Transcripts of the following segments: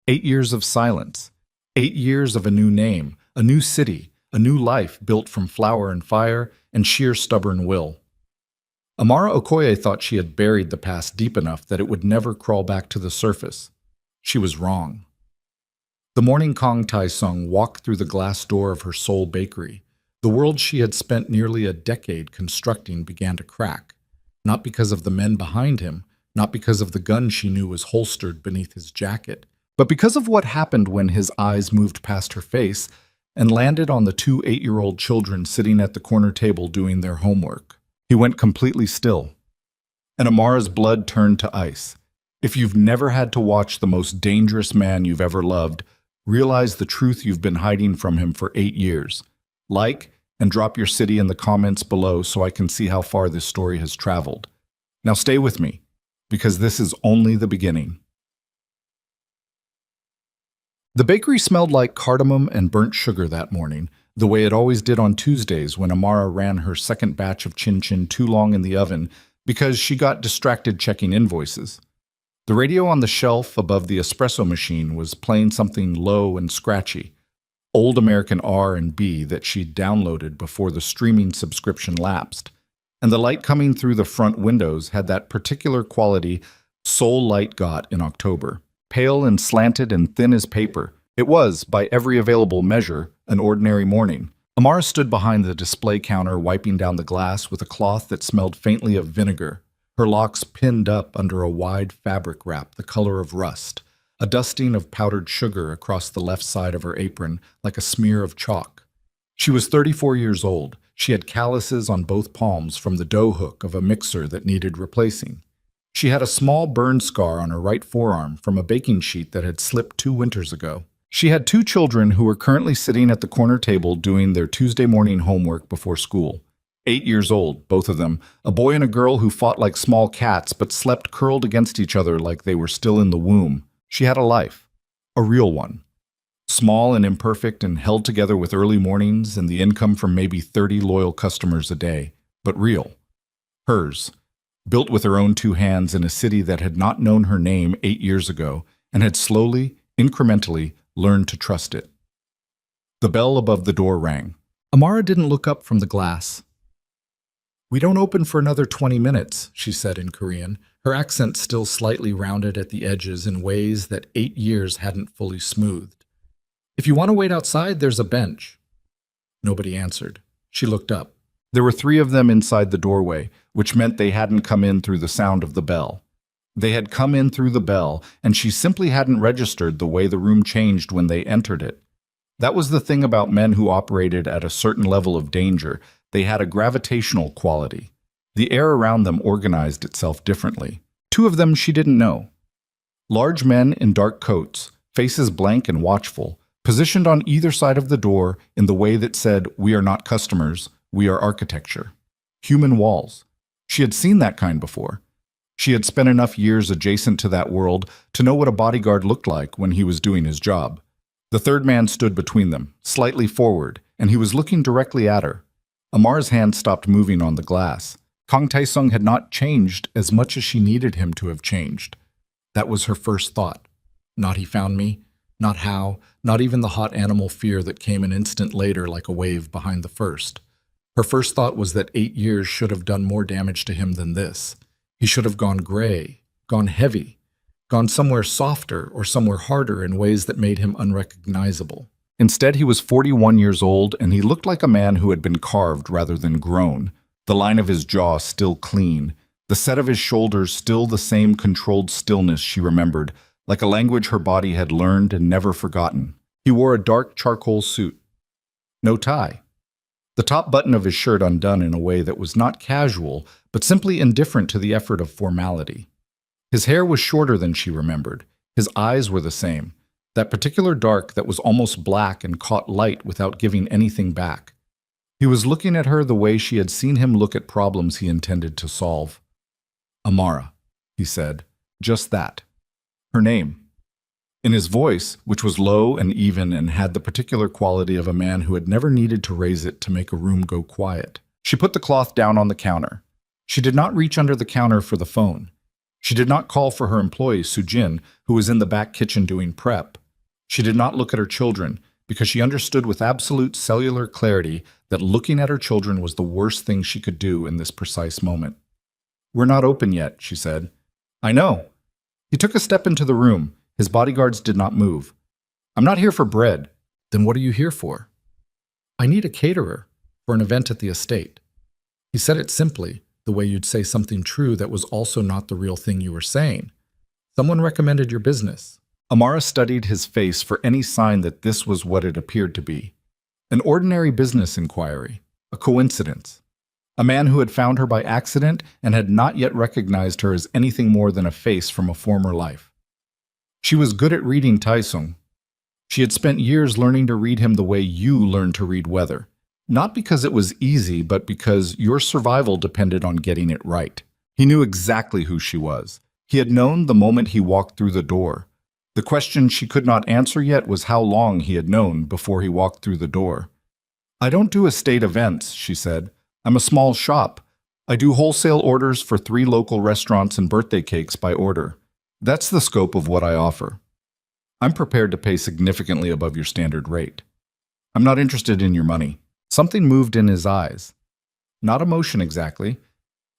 8 years of silence. 8 years of a new name, a new city, a new life built from flour and fire and sheer stubborn will. Amara Okoye thought she had buried the past deep enough that it would never crawl back to the surface. She was wrong. The morning Kong Tai Sung walked through the glass door of her soul bakery. The world she had spent nearly a decade constructing began to crack, not because of the men behind him, not because of the gun she knew was holstered beneath his jacket, but because of what happened when his eyes moved past her face and landed on the two 8-year-old children sitting at the corner table doing their homework. He went completely still, and Amara's blood turned to ice. If you've never had to watch the most dangerous man you've ever loved, realize the truth you've been hiding from him for 8 years. Like and drop your city in the comments below so I can see how far this story has traveled. Now stay with me, because this is only the beginning. The bakery smelled like cardamom and burnt sugar that morning, the way it always did on Tuesdays when Amara ran her second batch of chin-chin too long in the oven because she got distracted checking invoices. The radio on the shelf above the espresso machine was playing something low and scratchy, old American R&B that she'd downloaded before the streaming subscription lapsed, and the light coming through the front windows had that particular quality soul light got in October. Pale and slanted and thin as paper, it was, by every available measure, an ordinary morning. Amara stood behind the display counter wiping down the glass with a cloth that smelled faintly of vinegar, her locks pinned up under a wide fabric wrap the color of rust, a dusting of powdered sugar across the left side of her apron like a smear of chalk. She was 34 years old. She had calluses on both palms from the dough hook of a mixer that needed replacing. She had a small burn scar on her right forearm from a baking sheet that had slipped 2 winters ago. She had 2 children who were currently sitting at the corner table doing their Tuesday morning homework before school. 8 years old, both of them, a boy and a girl who fought like small cats but slept curled against each other like they were still in the womb. She had a life, a real one. Small and imperfect and held together with early mornings and the income from maybe 30 loyal customers a day, but real. Hers. Built with her own 2 hands in a city that had not known her name 8 years ago and had slowly, incrementally learned to trust it. The bell above the door rang. Amara didn't look up from the glass. "We don't open for another 20 minutes, she said in Korean, her accent still slightly rounded at the edges in ways that 8 years hadn't fully smoothed. "If you want to wait outside, there's a bench." Nobody answered. She looked up. There were 3 of them inside the doorway, which meant they hadn't come in through the sound of the bell. They had come in through the bell, and she simply hadn't registered the way the room changed when they entered it. That was the thing about men who operated at a certain level of danger. They had a gravitational quality. The air around them organized itself differently. 2 of them she didn't know. Large men in dark coats, faces blank and watchful, positioned on either side of the door in the way that said, "We are not customers, we are architecture." Human walls. She had seen that kind before. She had spent enough years adjacent to that world to know what a bodyguard looked like when he was doing his job. The third man stood between them, slightly forward, and he was looking directly at her. Amar's hand stopped moving on the glass. Kong Tae-sung had not changed as much as she needed him to have changed. That was her first thought. Not he found me, not how, not even the hot animal fear that came an instant later like a wave behind the first. Her first thought was that 8 years should have done more damage to him than this. He should have gone gray, gone heavy, gone somewhere softer or somewhere harder in ways that made him unrecognizable. Instead, he was 41 years old, and he looked like a man who had been carved rather than grown, the line of his jaw still clean, the set of his shoulders still the same controlled stillness she remembered, like a language her body had learned and never forgotten. He wore a dark charcoal suit. No tie. The top button of his shirt undone in a way that was not casual, but simply indifferent to the effort of formality. His hair was shorter than she remembered. His eyes were the same, that particular dark that was almost black and caught light without giving anything back. He was looking at her the way she had seen him look at problems he intended to solve. "Amara," he said. Just that. Her name. In his voice, which was low and even and had the particular quality of a man who had never needed to raise it to make a room go quiet. She put the cloth down on the counter. She did not reach under the counter for the phone. She did not call for her employee, Sujin, who was in the back kitchen doing prep. She did not look at her children, because she understood with absolute cellular clarity that looking at her children was the worst thing she could do in this precise moment. "We're not open yet," she said. "I know." He took a step into the room. His bodyguards did not move. "I'm not here for bread." "Then what are you here for?" "I need a caterer for an event at the estate." He said it simply, the way you'd say something true that was also not the real thing you were saying. "Someone recommended your business." Amara studied his face for any sign that this was what it appeared to be. An ordinary business inquiry. A coincidence. A man who had found her by accident and had not yet recognized her as anything more than a face from a former life. She was good at reading Taesung. She had spent years learning to read him the way you learn to read weather. Not because it was easy, but because your survival depended on getting it right. He knew exactly who she was. He had known the moment he walked through the door. The question she could not answer yet was how long he had known before he walked through the door. "I don't do estate events," she said. "I'm a small shop. I do wholesale orders for 3 local restaurants and birthday cakes by order. That's the scope of what I offer. I'm prepared to pay significantly above your standard rate. I'm not interested in your money." Something moved in his eyes. Not emotion exactly.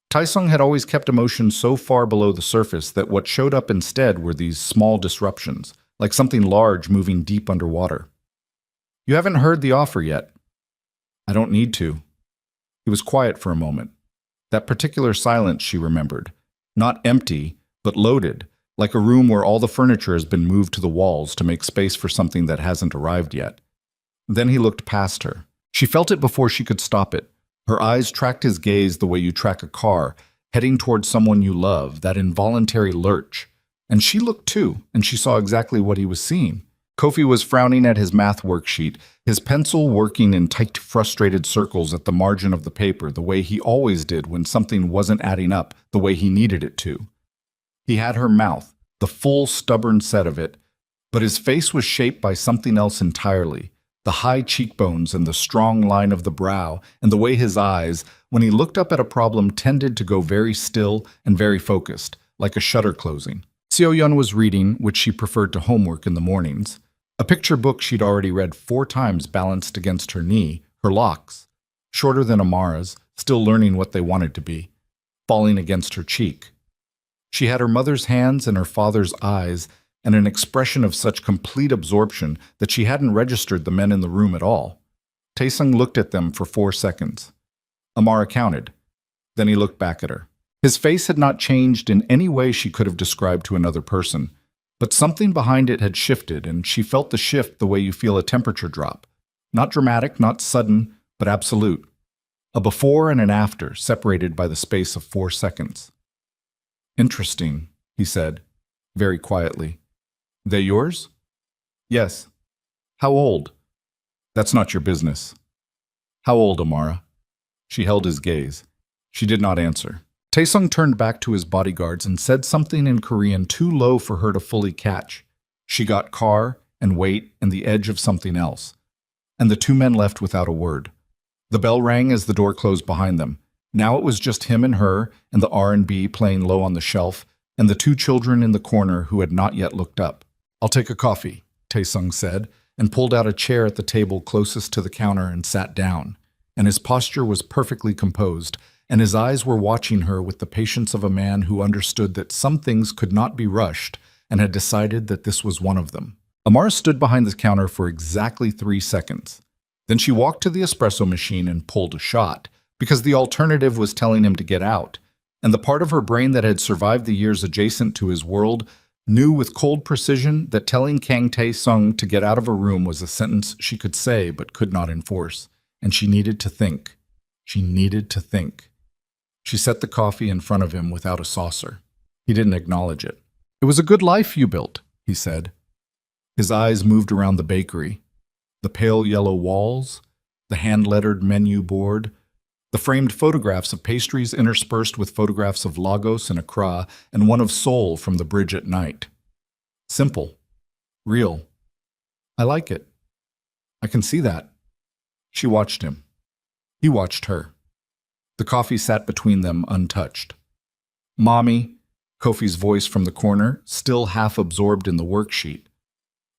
Taesung had always kept emotion so far below the surface that what showed up instead were these small disruptions, like something large moving deep underwater. "You haven't heard the offer yet." "I don't need to." He was quiet for a moment. That particular silence she remembered. Not empty, but loaded, like a room where all the furniture has been moved to the walls to make space for something that hasn't arrived yet. Then he looked past her. She felt it before she could stop it. Her eyes tracked his gaze the way you track a car, heading towards someone you love, that involuntary lurch. And she looked too, and she saw exactly what he was seeing. Kofi was frowning at his math worksheet, his pencil working in tight, frustrated circles at the margin of the paper, the way he always did when something wasn't adding up the way he needed it to. He had her mouth, the full, stubborn set of it, but his face was shaped by something else entirely. The high cheekbones and the strong line of the brow, and the way his eyes, when he looked up at a problem, tended to go very still and very focused, like a shutter closing. Seo-yun was reading, which she preferred to homework in the mornings, a picture book she'd already read 4 times balanced against her knee, her locks, shorter than Amara's, still learning what they wanted to be, falling against her cheek. She had her mother's hands and her father's eyes, and an expression of such complete absorption that she hadn't registered the men in the room at all. Taesung looked at them for 4 seconds. Amara counted. Then he looked back at her. His face had not changed in any way she could have described to another person, but something behind it had shifted, and she felt the shift the way you feel a temperature drop. Not dramatic, not sudden, but absolute. A before and an after, separated by the space of 4 seconds. "Interesting," he said, very quietly. "They yours?" "Yes." "How old?" "That's not your business." "How old, Amara?" She held his gaze. She did not answer. Taesung turned back to his bodyguards and said something in Korean too low for her to fully catch. She got car and weight and the edge of something else. And the 2 men left without a word. The bell rang as the door closed behind them. Now it was just him and her, and the R&B playing low on the shelf, and the 2 children in the corner who had not yet looked up. "I'll take a coffee," Taesung said, and pulled out a chair at the table closest to the counter and sat down. And his posture was perfectly composed, and his eyes were watching her with the patience of a man who understood that some things could not be rushed and had decided that this was one of them. Amara stood behind the counter for exactly 3 seconds. Then she walked to the espresso machine and pulled a shot, because the alternative was telling him to get out, and the part of her brain that had survived the years adjacent to his world knew with cold precision that telling Kang Tae-sung to get out of a room was a sentence she could say but could not enforce, and she needed to think. She needed to think. She set the coffee in front of him without a saucer. He didn't acknowledge it. "It was a good life you built," he said. His eyes moved around the bakery. The pale yellow walls, the hand-lettered menu board, the framed photographs of pastries interspersed with photographs of Lagos and Accra and one of Seoul from the bridge at night. Simple. Real. "I like it." "I can see that." She watched him. He watched her. The coffee sat between them untouched. "Mommy," Kofi's voice from the corner, still half absorbed in the worksheet.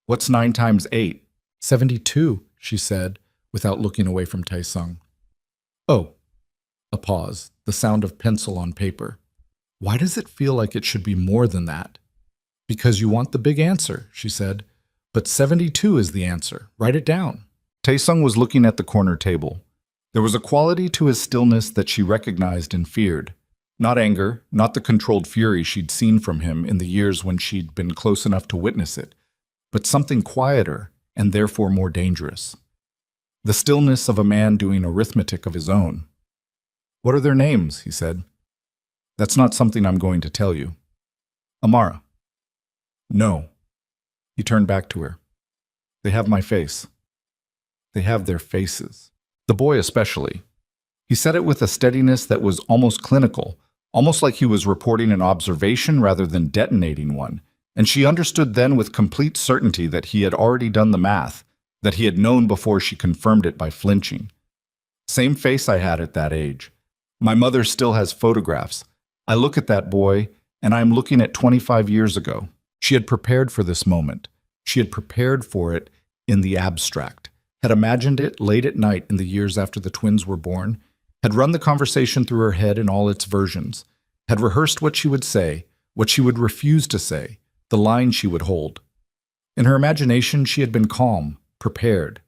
What's 9 times 8? 72, she said, without looking away from Taesung. Oh. A pause, the sound of pencil on paper. Why does it feel like it should be more than that? Because you want the big answer, she said. But 72 is the answer. Write it down. Taesung was looking at the corner table. There was a quality to his stillness that she recognized and feared. Not anger, not the controlled fury she'd seen from him in the years when she'd been close enough to witness it, but something quieter and therefore more dangerous. The stillness of a man doing arithmetic of his own. What are their names? He said. That's not something I'm going to tell you. Amara. No. He turned back to her. They have my face. They have their faces. The boy especially. He said it with a steadiness that was almost clinical, almost like he was reporting an observation rather than detonating one, and she understood then with complete certainty that he had already done the math, that he had known before she confirmed it by flinching. Same face I had at that age. My mother still has photographs. I look at that boy, and I am looking at 25 years ago. She had prepared for this moment. She had prepared for it in the abstract, had imagined it late at night in the years after the twins were born, had run the conversation through her head in all its versions, had rehearsed what she would say, what she would refuse to say, the line she would hold. In her imagination, she had been calm, prepared,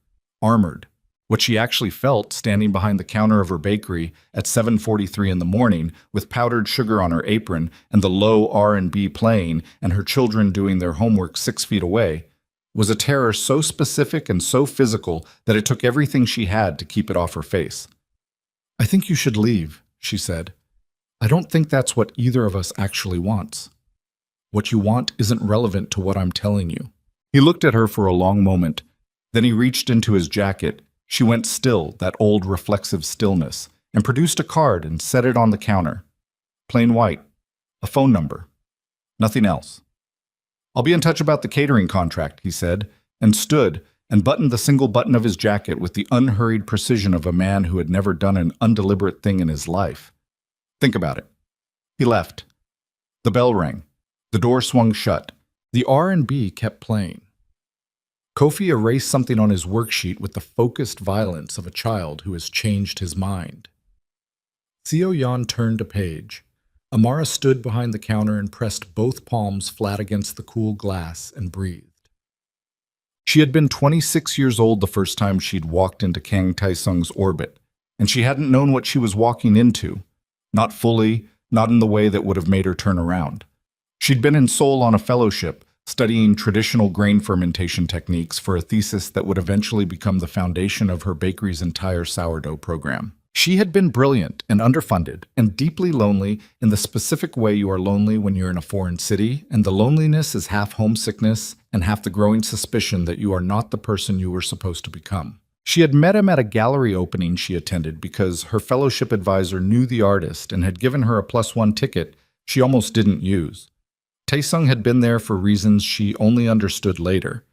armored. What she actually felt standing behind the counter of her bakery at 7:43 in the morning with powdered sugar on her apron and the low R&B playing and her children doing their homework 6 feet away was a terror so specific and so physical that it took everything she had to keep it off her face. I think you should leave, she said. I don't think that's what either of us actually wants. What you want isn't relevant to what I'm telling you. He looked at her for a long moment. Then he reached into his jacket. She went still, that old reflexive stillness, and produced a card and set it on the counter. Plain white. A phone number. Nothing else. I'll be in touch about the catering contract, he said, and stood and buttoned the single button of his jacket with the unhurried precision of a man who had never done an undeliberate thing in his life. Think about it. He left. The bell rang. The door swung shut. The R&B kept playing. Kofi erased something on his worksheet with the focused violence of a child who has changed his mind. Seo Yan turned a page. Amara stood behind the counter and pressed both palms flat against the cool glass and breathed. She had been 26 years old the first time she'd walked into Kang Taesung's orbit, and she hadn't known what she was walking into. Not fully, not in the way that would have made her turn around. She'd been in Seoul on a fellowship, studying traditional grain fermentation techniques for a thesis that would eventually become the foundation of her bakery's entire sourdough program. She had been brilliant and underfunded and deeply lonely in the specific way you are lonely when you're in a foreign city, and the loneliness is half homesickness and half the growing suspicion that you are not the person you were supposed to become. She had met him at a gallery opening she attended because her fellowship advisor knew the artist and had given her a +1 ticket she almost didn't use. Taesung had been there for reasons she only understood later.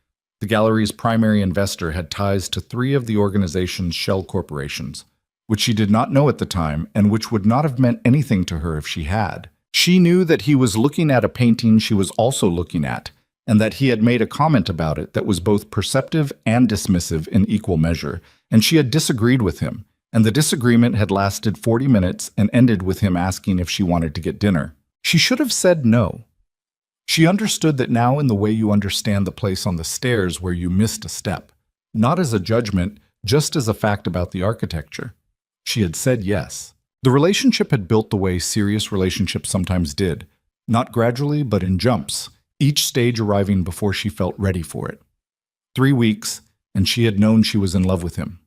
The gallery's primary investor had ties to 3 of the organization's shell corporations, which she did not know at the time and which would not have meant anything to her if she had. She knew that he was looking at a painting she was also looking at, and that he had made a comment about it that was both perceptive and dismissive in equal measure, and she had disagreed with him, and the disagreement had lasted 40 minutes and ended with him asking if she wanted to get dinner. She should have said no. She understood that now in the way you understand the place on the stairs where you missed a step, not as a judgment, just as a fact about the architecture. She had said yes. The relationship had built the way serious relationships sometimes did, not gradually but in jumps, each stage arriving before she felt ready for it. 3 weeks, and she had known she was in love with him.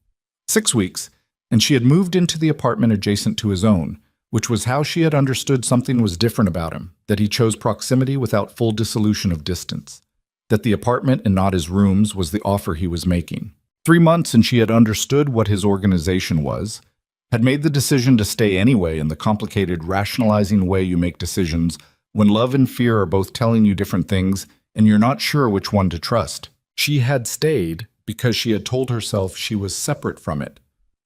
6 weeks, and she had moved into the apartment adjacent to his own, which was how she had understood something was different about him, that he chose proximity without full dissolution of distance, that the apartment and not his rooms was the offer he was making. 3 months, and she had understood what his organization was, had made the decision to stay anyway in the complicated, rationalizing way you make decisions when love and fear are both telling you different things and you're not sure which one to trust. She had stayed because she had told herself she was separate from it,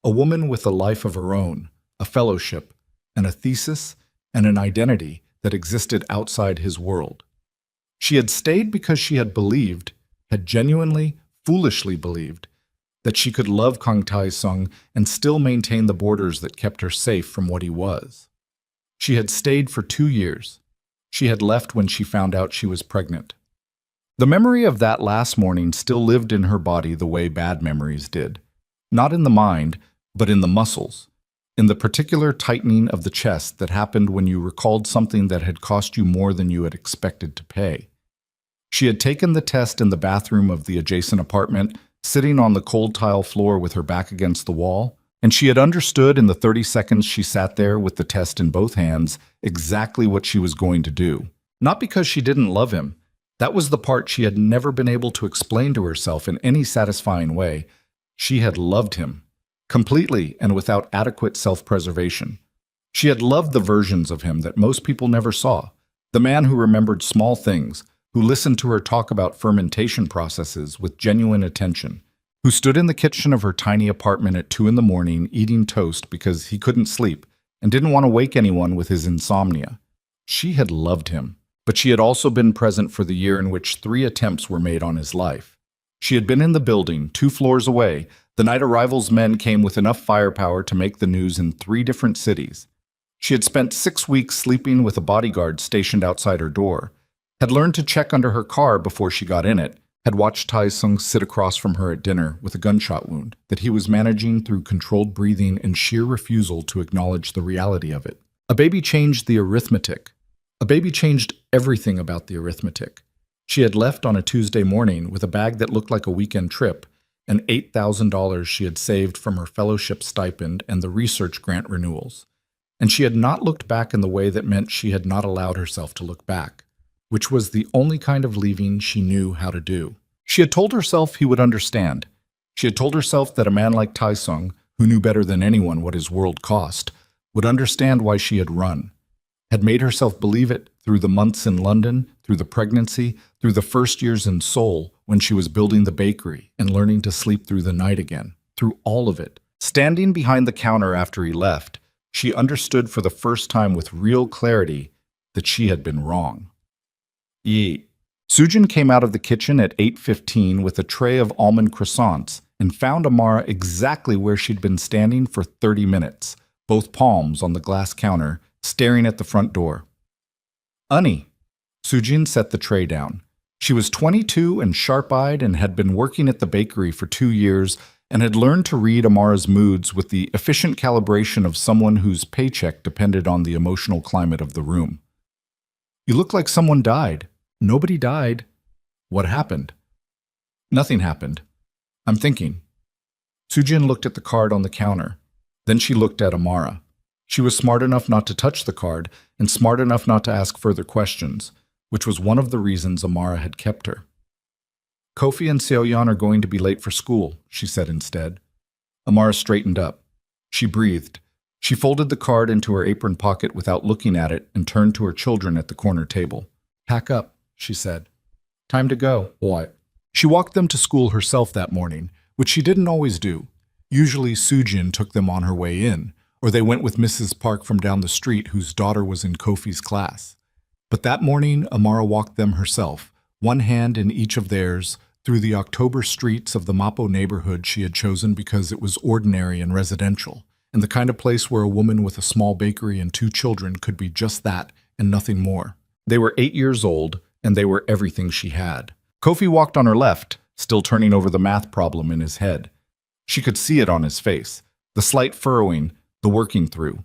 a woman with a life of her own, a fellowship, and a thesis, and an identity that existed outside his world. She had stayed because she had believed, had genuinely, foolishly believed, that she could love Kang Tae-sung and still maintain the borders that kept her safe from what he was. She had stayed for 2 years. She had left when she found out she was pregnant. The memory of that last morning still lived in her body the way bad memories did. Not in the mind, but in the muscles. In the particular tightening of the chest that happened when you recalled something that had cost you more than you had expected to pay. She had taken the test in the bathroom of the adjacent apartment, sitting on the cold tile floor with her back against the wall, and she had understood in the 30 seconds she sat there with the test in both hands exactly what she was going to do. Not because she didn't love him. That was the part she had never been able to explain to herself in any satisfying way. She had loved him, completely and without adequate self-preservation. She had loved the versions of him that most people never saw, the man who remembered small things, who listened to her talk about fermentation processes with genuine attention, who stood in the kitchen of her tiny apartment at 2 a.m. eating toast because he couldn't sleep and didn't want to wake anyone with his insomnia. She had loved him, but she had also been present for the year in which 3 attempts were made on his life. She had been in the building, 2 floors away, the night arrival's men came with enough firepower to make the news in 3 different cities. She had spent 6 weeks sleeping with a bodyguard stationed outside her door, had learned to check under her car before she got in it, had watched Tae-sung sit across from her at dinner with a gunshot wound that he was managing through controlled breathing and sheer refusal to acknowledge the reality of it. A baby changed the arithmetic. A baby changed everything about the arithmetic. She had left on a Tuesday morning with a bag that looked like a weekend trip, and $8,000 she had saved from her fellowship stipend and the research grant renewals. And she had not looked back in the way that meant she had not allowed herself to look back, which was the only kind of leaving she knew how to do. She had told herself he would understand. She had told herself that a man like Tae-sung, who knew better than anyone what his world cost, would understand why she had run. Had made herself believe it through the months in London, through the pregnancy, through the first years in Seoul when she was building the bakery and learning to sleep through the night again. Through all of it. Standing behind the counter after he left, she understood for the first time with real clarity that she had been wrong. Soojin came out of the kitchen at 8:15 with a tray of almond croissants and found Amara exactly where she'd been standing for 30 minutes, both palms on the glass counter, staring at the front door. "Unnie." Soojin set the tray down. She was 22 and sharp-eyed and had been working at the bakery for 2 years and had learned to read Amara's moods with the efficient calibration of someone whose paycheck depended on the emotional climate of the room. "You look like someone died." "Nobody died." "What happened?" "Nothing happened. I'm thinking." Soojin looked at the card on the counter. Then she looked at Amara. She was smart enough not to touch the card and smart enough not to ask further questions, which was one of the reasons Amara had kept her. "Kofi and Seoyeon are going to be late for school," she said instead. Amara straightened up. She breathed. She folded the card into her apron pocket without looking at it and turned to her children at the corner table. "Pack up," she said. "Time to go." "What?" She walked them to school herself that morning, which she didn't always do. Usually Soojin took them on her way in, or they went with Mrs. Park from down the street whose daughter was in Kofi's class. But that morning Amara walked them herself, one hand in each of theirs, through the October streets of the Mapo neighborhood she had chosen because it was ordinary and residential, and the kind of place where a woman with a small bakery and 2 children could be just that and nothing more. They were 8 years old, and they were everything she had. Kofi walked on her left, still turning over the math problem in his head. She could see it on his face, the slight furrowing, the working through.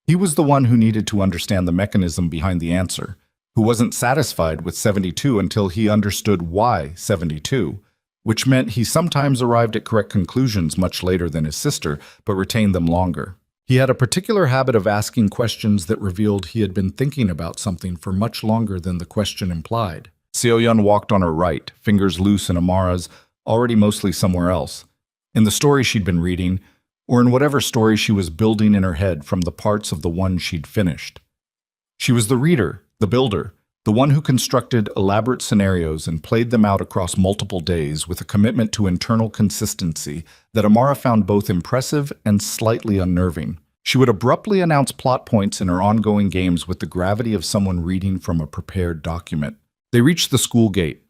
He was the one who needed to understand the mechanism behind the answer, who wasn't satisfied with 72 until he understood why 72, which meant he sometimes arrived at correct conclusions much later than his sister, but retained them longer. He had a particular habit of asking questions that revealed he had been thinking about something for much longer than the question implied. Seoyeon walked on her right, fingers loose in Amara's, already mostly somewhere else. In the story she'd been reading, or in whatever story she was building in her head from the parts of the one she'd finished. She was the reader, the builder, the one who constructed elaborate scenarios and played them out across multiple days with a commitment to internal consistency that Amara found both impressive and slightly unnerving. She would abruptly announce plot points in her ongoing games with the gravity of someone reading from a prepared document. They reached the school gate.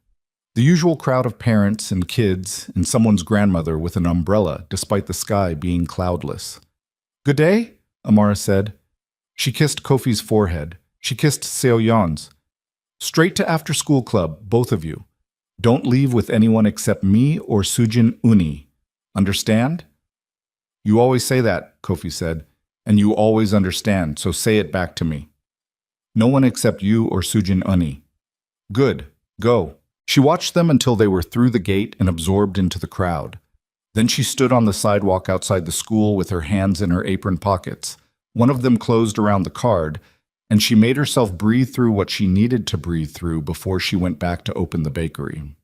The usual crowd of parents and kids and someone's grandmother with an umbrella, despite the sky being cloudless. "Good day," Amara said. She kissed Kofi's forehead. She kissed Seo-yeon's. "Straight to after-school club, both of you. Don't leave with anyone except me or Sujin Uni. Understand?" "You always say that," Kofi said, "and you always understand, so say it back to me." "No one except you or Sujin Uni." "Good. Go." She watched them until they were through the gate and absorbed into the crowd. Then she stood on the sidewalk outside the school with her hands in her apron pockets. One of them closed around the card, and she made herself breathe through what she needed to breathe through before she went back to open the bakery.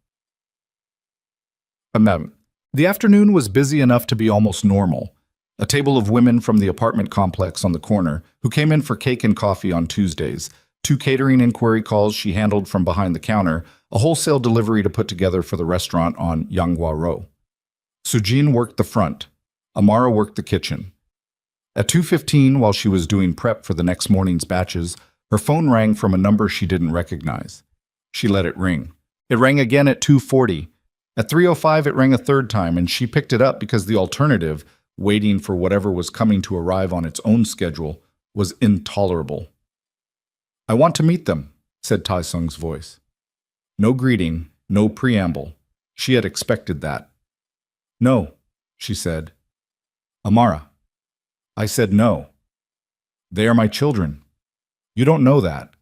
The afternoon was busy enough to be almost normal. A table of women from the apartment complex on the corner, who came in for cake and coffee on Tuesdays, 2 catering inquiry calls she handled from behind the counter, a wholesale delivery to put together for the restaurant on Yanghua Road. Sujin worked the front. Amara worked the kitchen. At 2:15, while she was doing prep for the next morning's batches, her phone rang from a number she didn't recognize. She let it ring. It rang again at 2:40. At 3:05, it rang a third time, and she picked it up because the alternative, waiting for whatever was coming to arrive on its own schedule, was intolerable. "I want to meet them," said Tae-sung's voice. No greeting, no preamble. She had expected that. "No," she said. "Amara." I said no. "They are my children." "You don't know that."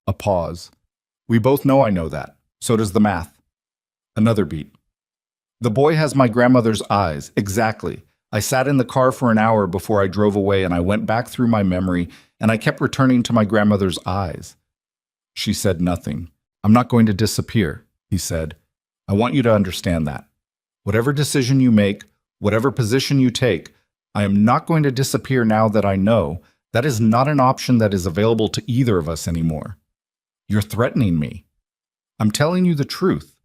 A pause. "We both know I know that. So does the math." Another beat. "The boy has my grandmother's eyes, exactly. I sat in the car for an hour before I drove away, and I went back through my memory, and I kept returning to my grandmother's eyes." She said nothing. "I'm not going to disappear," he said. "I want you to understand that. Whatever decision you make, whatever position you take, I am not going to disappear now that I know that is not an option that is available to either of us anymore. You're threatening me. I'm telling you the truth.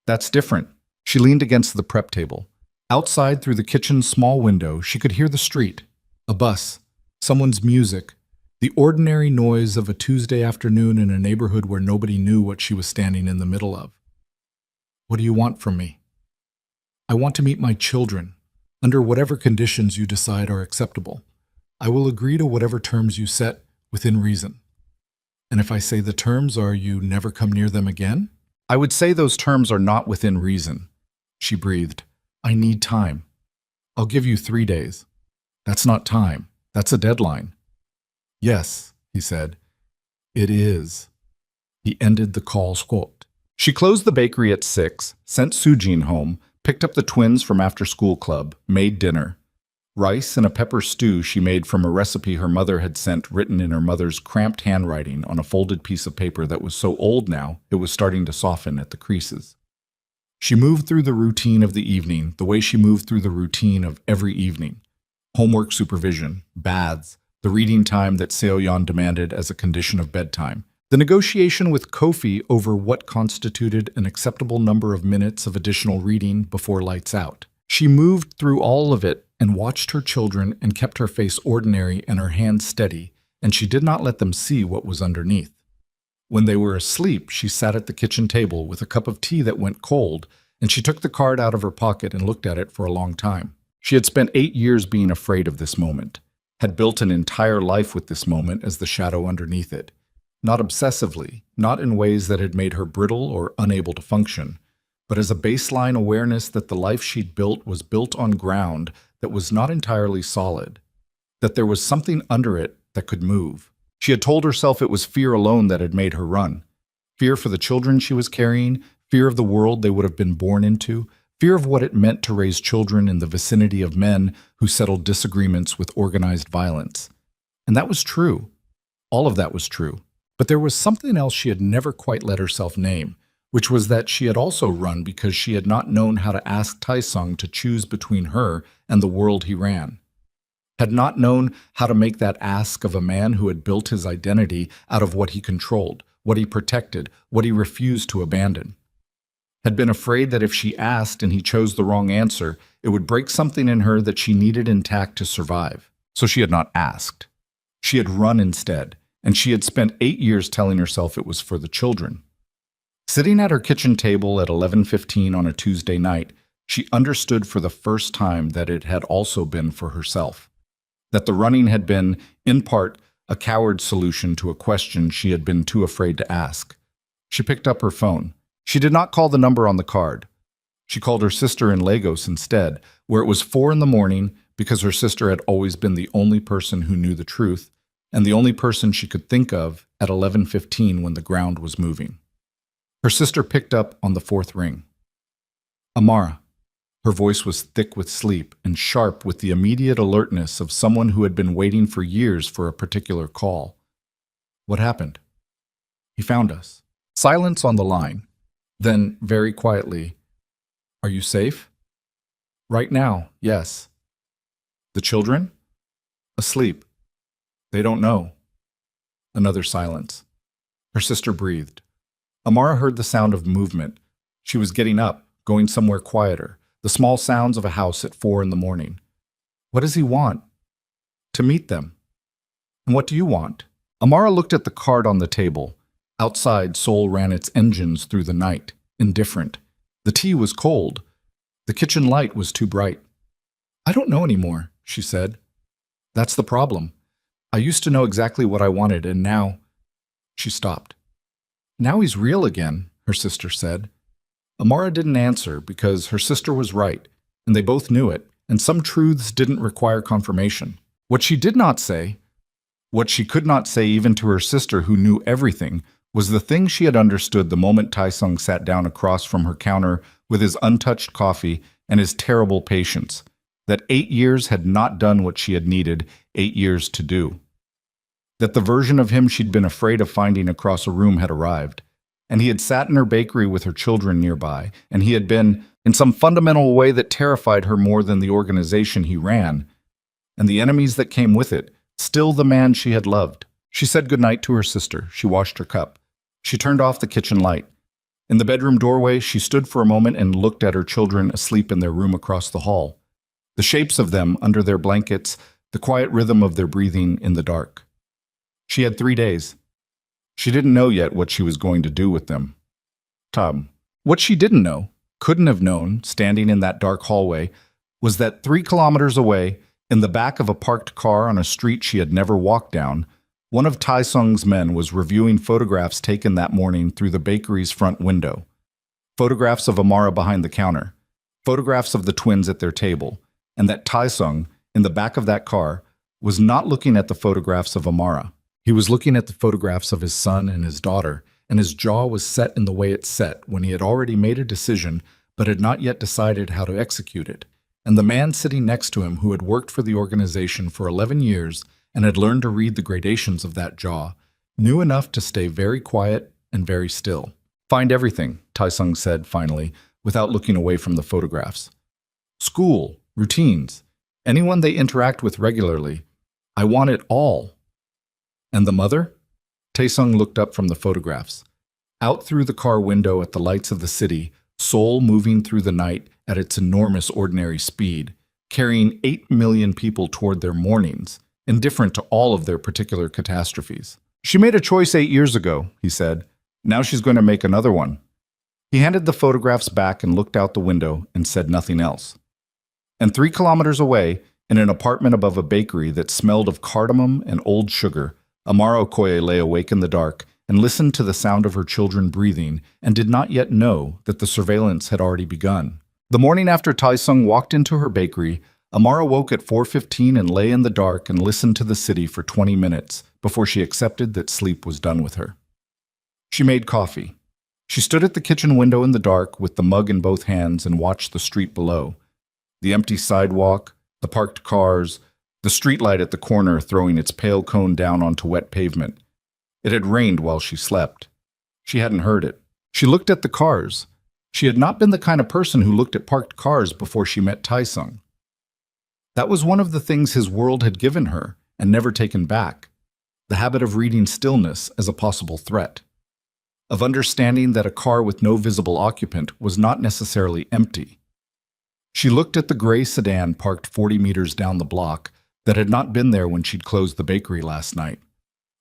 That's different." She leaned against the prep table. Outside, through the kitchen's small window, she could hear the street, a bus, someone's music, the ordinary noise of a Tuesday afternoon in a neighborhood where nobody knew what she was standing in the middle of. "What do you want from me?" "I want to meet my children, under whatever conditions you decide are acceptable. I will agree to whatever terms you set within reason." "And if I say the terms are you never come near them again?" "I would say those terms are not within reason." She breathed. "I need time. I'll give you 3 days." "That's not time. That's a deadline." "Yes," he said. "It is." He ended the call's quote. She closed the bakery at 6, sent Sujin home, picked up the twins from after-school club, made dinner. Rice and a pepper stew she made from a recipe her mother had sent written in her mother's cramped handwriting on a folded piece of paper that was so old now it was starting to soften at the creases. She moved through the routine of the evening the way she moved through the routine of every evening. Homework supervision, baths, the reading time that Seo-yeon demanded as a condition of bedtime, the negotiation with Kofi over what constituted an acceptable number of minutes of additional reading before lights out. She moved through all of it and watched her children and kept her face ordinary and her hands steady, and she did not let them see what was underneath. When they were asleep, she sat at the kitchen table with a cup of tea that went cold, and she took the card out of her pocket and looked at it for a long time. She had spent 8 years being afraid of this moment, had built an entire life with this moment as the shadow underneath it. Not obsessively, not in ways that had made her brittle or unable to function, but as a baseline awareness that the life she'd built was built on ground that was not entirely solid, that there was something under it that could move. She had told herself it was fear alone that had made her run. Fear for the children she was carrying, fear of the world they would have been born into, fear of what it meant to raise children in the vicinity of men who settled disagreements with organized violence. And that was true. All of that was true. But there was something else she had never quite let herself name, which was that she had also run because she had not known how to ask Tae-sung to choose between her and the world he ran. Had not known how to make that ask of a man who had built his identity out of what he controlled, what he protected, what he refused to abandon. Had been afraid that if she asked and he chose the wrong answer, it would break something in her that she needed intact to survive. So she had not asked. She had run instead, and she had spent 8 years telling herself it was for the children. Sitting at her kitchen table at 11:15 on a Tuesday night, she understood for the first time that it had also been for herself. That the running had been, in part, a coward solution to a question she had been too afraid to ask. She picked up her phone. She did not call the number on the card. She called her sister in Lagos instead, where it was 4 in the morning because her sister had always been the only person who knew the truth, and the only person she could think of at 11:15 when the ground was moving. Her sister picked up on the fourth ring. Amara. Her voice was thick with sleep and sharp with the immediate alertness of someone who had been waiting for years for a particular call. What happened? He found us. Silence on the line. Then, very quietly, "Are you safe?" "Right now, yes." "The children?" "Asleep. They don't know." Another silence. Her sister breathed. Amara heard the sound of movement. She was getting up, going somewhere quieter, the small sounds of a house at 4 in the morning. "What does he want?" "To meet them." "And what do you want?" Amara looked at the card on the table. Outside, Seoul ran its engines through the night, indifferent. The tea was cold. The kitchen light was too bright. "I don't know anymore," she said. "That's the problem. I used to know exactly what I wanted, and now—" She stopped. "Now he's real again," her sister said. Amara didn't answer because her sister was right, and they both knew it, and some truths didn't require confirmation. What she did not say, what she could not say even to her sister who knew everything, was the thing she had understood the moment Taesung sat down across from her counter with his untouched coffee and his terrible patience, that 8 years had not done what she had needed 8 years to do. That the version of him she'd been afraid of finding across a room had arrived, and he had sat in her bakery with her children nearby, and he had been, in some fundamental way that terrified her more than the organization he ran, and the enemies that came with it, still the man she had loved. She said goodnight to her sister. She washed her cup. She turned off the kitchen light. In the bedroom doorway, she stood for a moment and looked at her children asleep in their room across the hall. The shapes of them under their blankets, the quiet rhythm of their breathing in the dark. She had 3 days. She didn't know yet what she was going to do with them. What she didn't know, couldn't have known, standing in that dark hallway, was that 3 kilometers away, in the back of a parked car on a street she had never walked down, one of Taesung's men was reviewing photographs taken that morning through the bakery's front window. Photographs of Amara behind the counter, photographs of the twins at their table, and that Taesung, in the back of that car, was not looking at the photographs of Amara. He was looking at the photographs of his son and his daughter, and his jaw was set in the way it set when he had already made a decision but had not yet decided how to execute it. And the man sitting next to him, who had worked for the organization for 11 years and had learned to read the gradations of that jaw, knew enough to stay very quiet and very still. "Find everything," Taesung said finally, without looking away from the photographs. "School, routines, anyone they interact with regularly. I want it all." "And the mother?" Taesung looked up from the photographs. Out through the car window at the lights of the city, Seoul moving through the night at its enormous ordinary speed, carrying 8 million people toward their mornings, indifferent to all of their particular catastrophes. "She made a choice 8 years ago," he said. "Now she's going to make another one." He handed the photographs back and looked out the window and said nothing else. And 3 kilometers away, in an apartment above a bakery that smelled of cardamom and old sugar, Amara Okoye lay awake in the dark and listened to the sound of her children breathing and did not yet know that the surveillance had already begun. The morning after Taesung walked into her bakery, Amara woke at 4:15 and lay in the dark and listened to the city for 20 minutes before she accepted that sleep was done with her. She made coffee. She stood at the kitchen window in the dark with the mug in both hands and watched the street below. The empty sidewalk, the parked cars, the streetlight at the corner throwing its pale cone down onto wet pavement. It had rained while she slept. She hadn't heard it. She looked at the cars. She had not been the kind of person who looked at parked cars before she met Taesung. That was one of the things his world had given her and never taken back, the habit of reading stillness as a possible threat, of understanding that a car with no visible occupant was not necessarily empty. She looked at the gray sedan parked 40 meters down the block, that had not been there when she'd closed the bakery last night.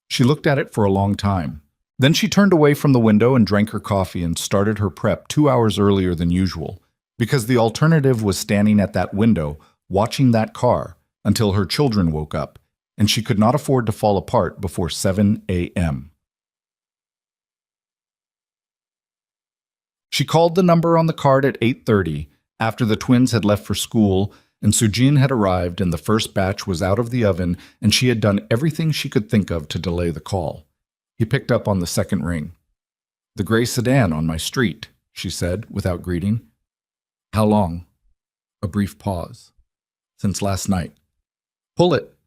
She looked at it for a long time. Then she turned away from the window and drank her coffee and started her prep 2 hours earlier than usual, because the alternative was standing at that window, watching that car, until her children woke up, and she could not afford to fall apart before 7 a.m. She called the number on the card at 8:30, after the twins had left for school, and Sujin had arrived and the first batch was out of the oven, and she had done everything she could think of to delay the call. He picked up on the second ring. "The gray sedan on my street," she said, without greeting. "How long?" A brief pause. "Since last night." "Pull it."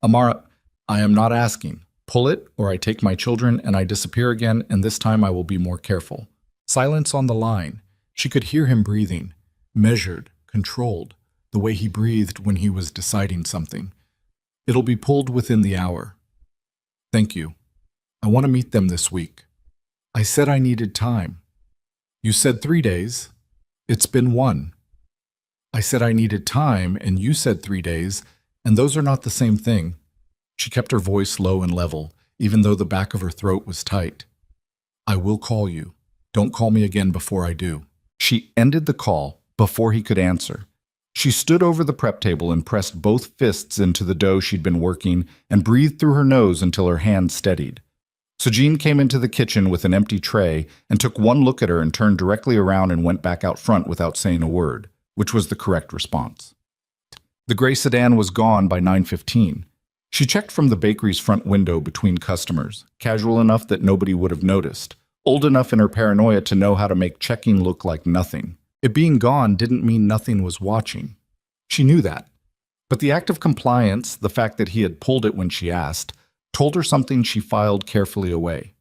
"Amara, I am not asking. Pull it, or I take my children and I disappear again, and this time I will be more careful." Silence on the line. She could hear him breathing, measured, controlled, the way he breathed when he was deciding something. "It'll be pulled within the hour." "Thank you. I want to meet them this week." "I said I needed time." "You said 3 days. It's been 1. I said I needed time, and you said 3 days, and those are not the same thing." She kept her voice low and level, even though the back of her throat was tight. "I will call you. Don't call me again before I do." She ended the call before he could answer. She stood over the prep table and pressed both fists into the dough she'd been working and breathed through her nose until her hand steadied. Sujin came into the kitchen with an empty tray and took one look at her and turned directly around and went back out front without saying a word, which was the correct response. The gray sedan was gone by 9:15. She checked from the bakery's front window between customers, casual enough that nobody would have noticed, old enough in her paranoia to know how to make checking look like nothing. It being gone didn't mean nothing was watching. She knew that. But the act of compliance, the fact that he had pulled it when she asked, told her something she filed carefully away.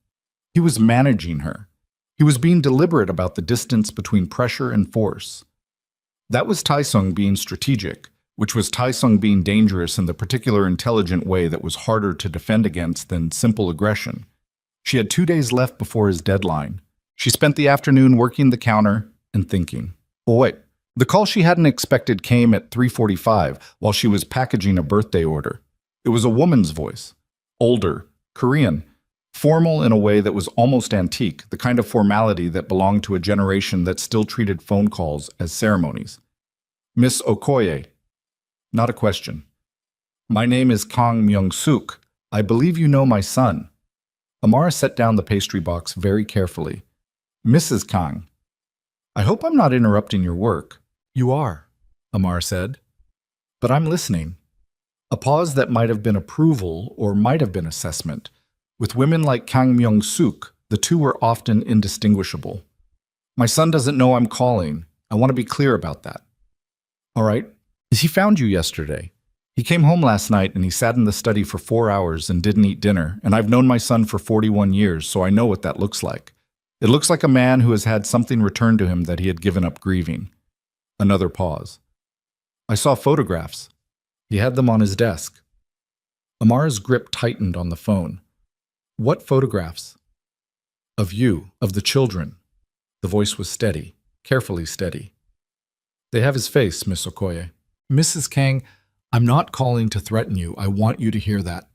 He was managing her. He was being deliberate about the distance between pressure and force. That was Taesung being strategic, which was Taesung being dangerous in the particular intelligent way that was harder to defend against than simple aggression. She had 2 days left before his deadline. She spent the afternoon working the counter and thinking. Oh wait, the call she hadn't expected came at 3:45 while she was packaging a birthday order. It was a woman's voice. Older, Korean, formal in a way that was almost antique, the kind of formality that belonged to a generation that still treated phone calls as ceremonies. "Miss Okoye." Not a question. "My name is Kang Myung-suk. I believe you know my son." Amara set down the pastry box very carefully. "Mrs. Kang." "I hope I'm not interrupting your work." "You are," Amara said. "But I'm listening." A pause that might have been approval or might have been assessment. With women like Kang Myung-suk, the two were often indistinguishable. "My son doesn't know I'm calling. I want to be clear about that." "All right. He found you yesterday. He came home last night and he sat in the study for 4 hours and didn't eat dinner, and I've known my son for 41 years, so I know what that looks like. It looks like a man who has had something returned to him that he had given up grieving." Another pause. "I saw photographs. He had them on his desk." Amara's grip tightened on the phone. "What photographs?" "Of you, of the children." The voice was steady, carefully steady. "They have his face, Miss Okoye." "Mrs. Kang, I'm not calling to threaten you. I want you to hear that.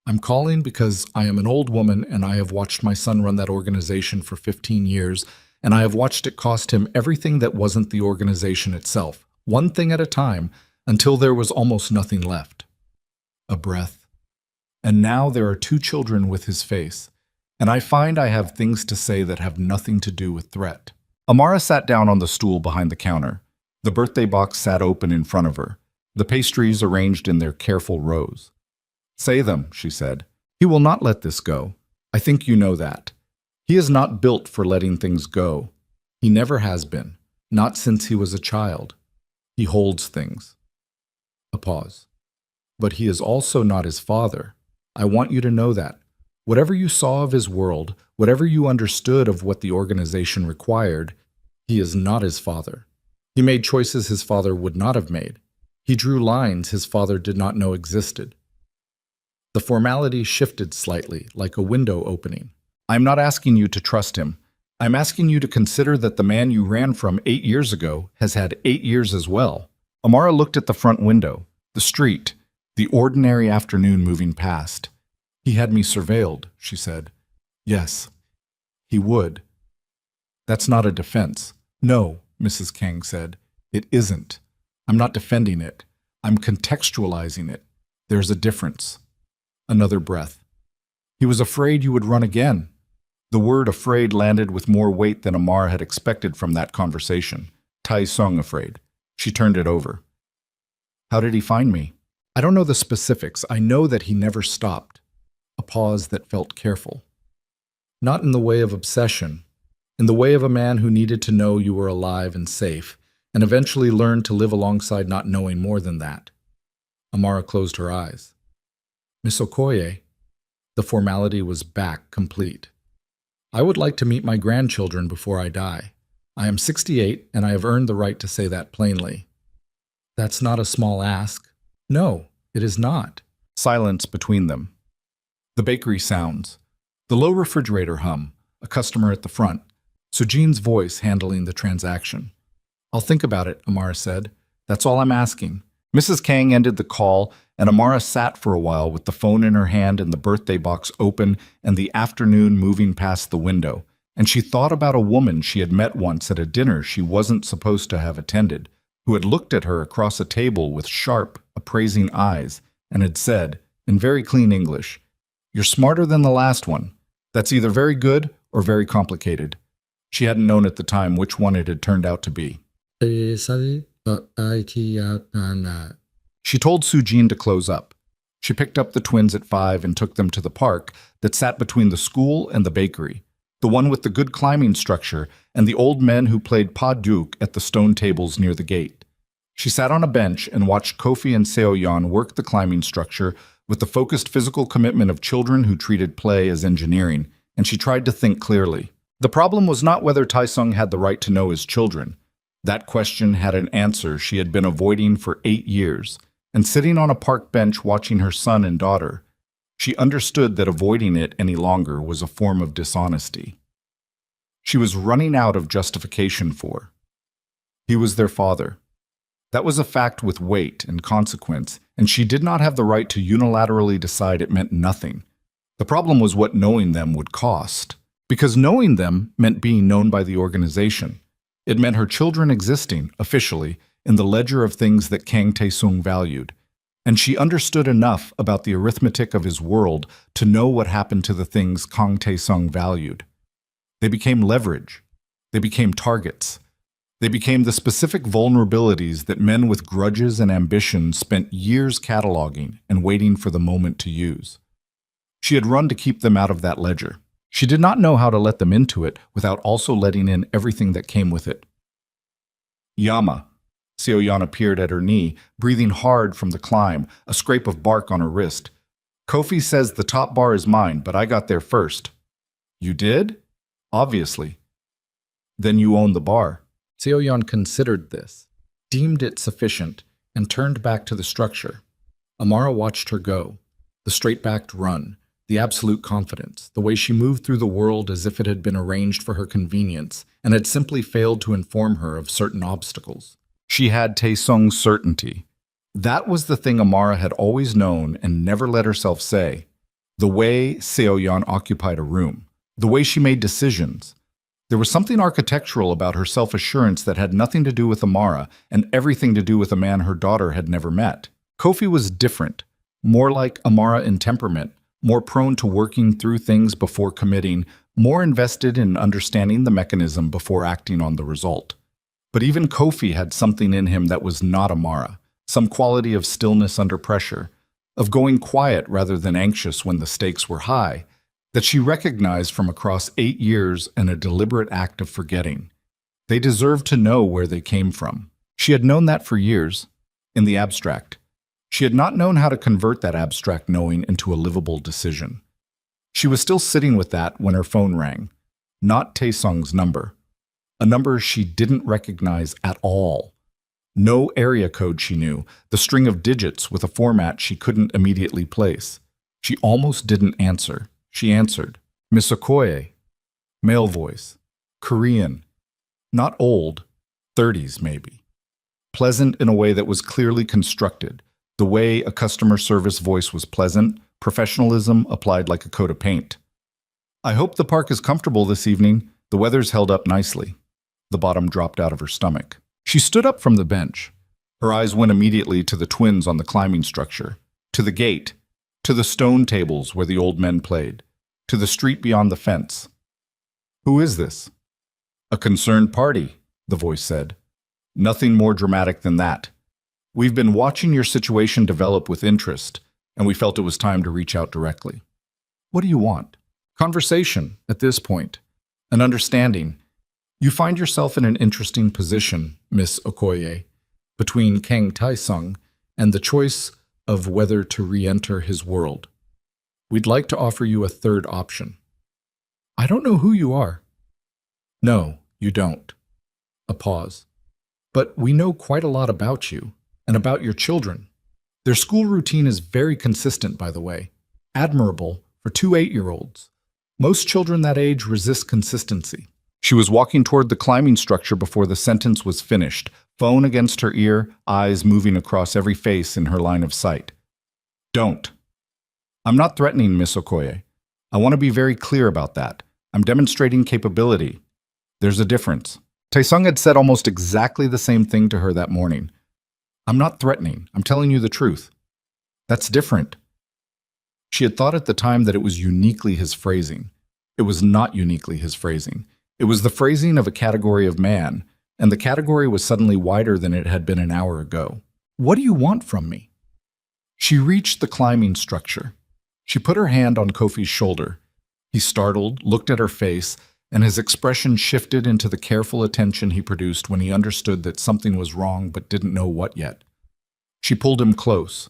I'm calling because I am an old woman and I have watched my son run that organization for 15 years, and I have watched it cost him everything that wasn't the organization itself, one thing at a time, until there was almost nothing left." A breath. "And now there are 2 children with his face, and I find I have things to say that have nothing to do with threat." Amara sat down on the stool behind the counter. The birthday box sat open in front of her, the pastries arranged in their careful rows. "Say them," she said. "He will not let this go. I think you know that. He is not built for letting things go. He never has been, not since he was a child. He holds things." A pause. "But he is also not his father. I want you to know that. Whatever you saw of his world, whatever you understood of what the organization required, he is not his father. He made choices his father would not have made. He drew lines his father did not know existed." The formality shifted slightly, like a window opening. "I'm not asking you to trust him. I'm asking you to consider that the man you ran from 8 years ago has had 8 years as well." Amara looked at the front window, the street, The ordinary afternoon moving past. He had me surveilled, she said. Yes, he would. That's not a defense. No, Mrs. Kang said. It isn't. I'm not defending it. I'm contextualizing it. There's a difference. Another breath. He was afraid you would run again. The word afraid landed with more weight than Amara had expected from that conversation. Tai Sung afraid. She turned it over. How did he find me? I don't know the specifics. I know that he never stopped. A pause that felt careful. Not in the way of obsession. In the way of a man who needed to know you were alive and safe, and eventually learned to live alongside not knowing more than that. Amara closed her eyes. Miss Okoye, the formality was back complete. I would like to meet my grandchildren before I die. I am 68, and I have earned the right to say that plainly. That's not a small ask. No, it is not. Silence between them. The bakery sounds. The low refrigerator hum, a customer at the front. Sujin's voice handling the transaction. I'll think about it, Amara said. That's all I'm asking. Mrs. Kang ended the call, and Amara sat for a while with the phone in her hand and the birthday box open and the afternoon moving past the window. And she thought about a woman she had met once at a dinner she wasn't supposed to have attended, who had looked at her across a table with sharp, appraising eyes and had said, in very clean English, "You're smarter than the last one. That's either very good or very complicated." She hadn't known at the time which one it had turned out to be. She told Sujin to close up. She picked up the twins at 5 and took them to the park that sat between the school and the bakery, the one with the good climbing structure and the old men who played pas duc at the stone tables near the gate. She sat on a bench and watched Kofi and Seo-yeon work the climbing structure with the focused physical commitment of children who treated play as engineering, and she tried to think clearly. The problem was not whether Tai-sung had the right to know his children. That question had an answer she had been avoiding for 8 years, and sitting on a park bench watching her son and daughter, she understood that avoiding it any longer was a form of dishonesty. She was running out of justification for. He was their father. That was a fact with weight and consequence, and she did not have the right to unilaterally decide it meant nothing. The problem was what knowing them would cost, because knowing them meant being known by the organization. It meant her children existing, officially, in the ledger of things that Kang Tae-sung valued, and she understood enough about the arithmetic of his world to know what happened to the things Kang Tae-sung valued. They became leverage. They became targets. They became the specific vulnerabilities that men with grudges and ambitions spent years cataloging and waiting for the moment to use. She had run to keep them out of that ledger. She did not know how to let them into it without also letting in everything that came with it. Yama. Seo-yeon appeared at her knee, breathing hard from the climb, a scrape of bark on her wrist. Kofi says the top bar is mine, but I got there first. You did? Obviously. Then you own the bar. Seo-yeon considered this, deemed it sufficient, and turned back to the structure. Amara watched her go, the straight-backed run, the absolute confidence, the way she moved through the world as if it had been arranged for her convenience and had simply failed to inform her of certain obstacles. She had Tae-sung's certainty. That was the thing Amara had always known and never let herself say. The way Seo-yeon occupied a room, the way she made decisions. There was something architectural about her self-assurance that had nothing to do with Amara and everything to do with a man her daughter had never met. Kofi was different, more like Amara in temperament, more prone to working through things before committing, more invested in understanding the mechanism before acting on the result. But even Kofi had something in him that was not Amara, some quality of stillness under pressure, of going quiet rather than anxious when the stakes were high, that she recognized from across 8 years and a deliberate act of forgetting. They deserved to know where they came from. She had known that for years, in the abstract. She had not known how to convert that abstract knowing into a livable decision. She was still sitting with that when her phone rang. Not Tae-sung's number. A number she didn't recognize at all. No area code she knew, the string of digits with a format she couldn't immediately place. She almost didn't answer. She answered. Miss Okoye. Male voice. Korean. Not old. 30s, maybe. Pleasant in a way that was clearly constructed. The way a customer service voice was pleasant, professionalism applied like a coat of paint. I hope the park is comfortable this evening. The weather's held up nicely. The bottom dropped out of her stomach. She stood up from the bench. Her eyes went immediately to the twins on the climbing structure, to the gate, to the stone tables where the old men played, to the street beyond the fence. Who is this? A concerned party, the voice said. Nothing more dramatic than that. We've been watching your situation develop with interest, and we felt it was time to reach out directly. What do you want? Conversation, at this point. An understanding. You find yourself in an interesting position, Miss Okoye, between Kang Taesung and the choice of whether to re-enter his world. We'd like to offer you a third option. I don't know who you are. No, you don't. A pause. But we know quite a lot about you, and about your children. Their school routine is very consistent, by the way. Admirable for 2 8-year-olds. Most children that age resist consistency. She was walking toward the climbing structure before the sentence was finished, phone against her ear, eyes moving across every face in her line of sight. Don't. I'm not threatening, Miss Okoye. I want to be very clear about that. I'm demonstrating capability. There's a difference. Taesung had said almost exactly the same thing to her that morning. I'm not threatening. I'm telling you the truth. That's different. She had thought at the time that it was uniquely his phrasing. It was not uniquely his phrasing. It was the phrasing of a category of man, and the category was suddenly wider than it had been an hour ago. What do you want from me? She reached the climbing structure. She put her hand on Kofi's shoulder. He startled, looked at her face, and his expression shifted into the careful attention he produced when he understood that something was wrong but didn't know what yet. She pulled him close.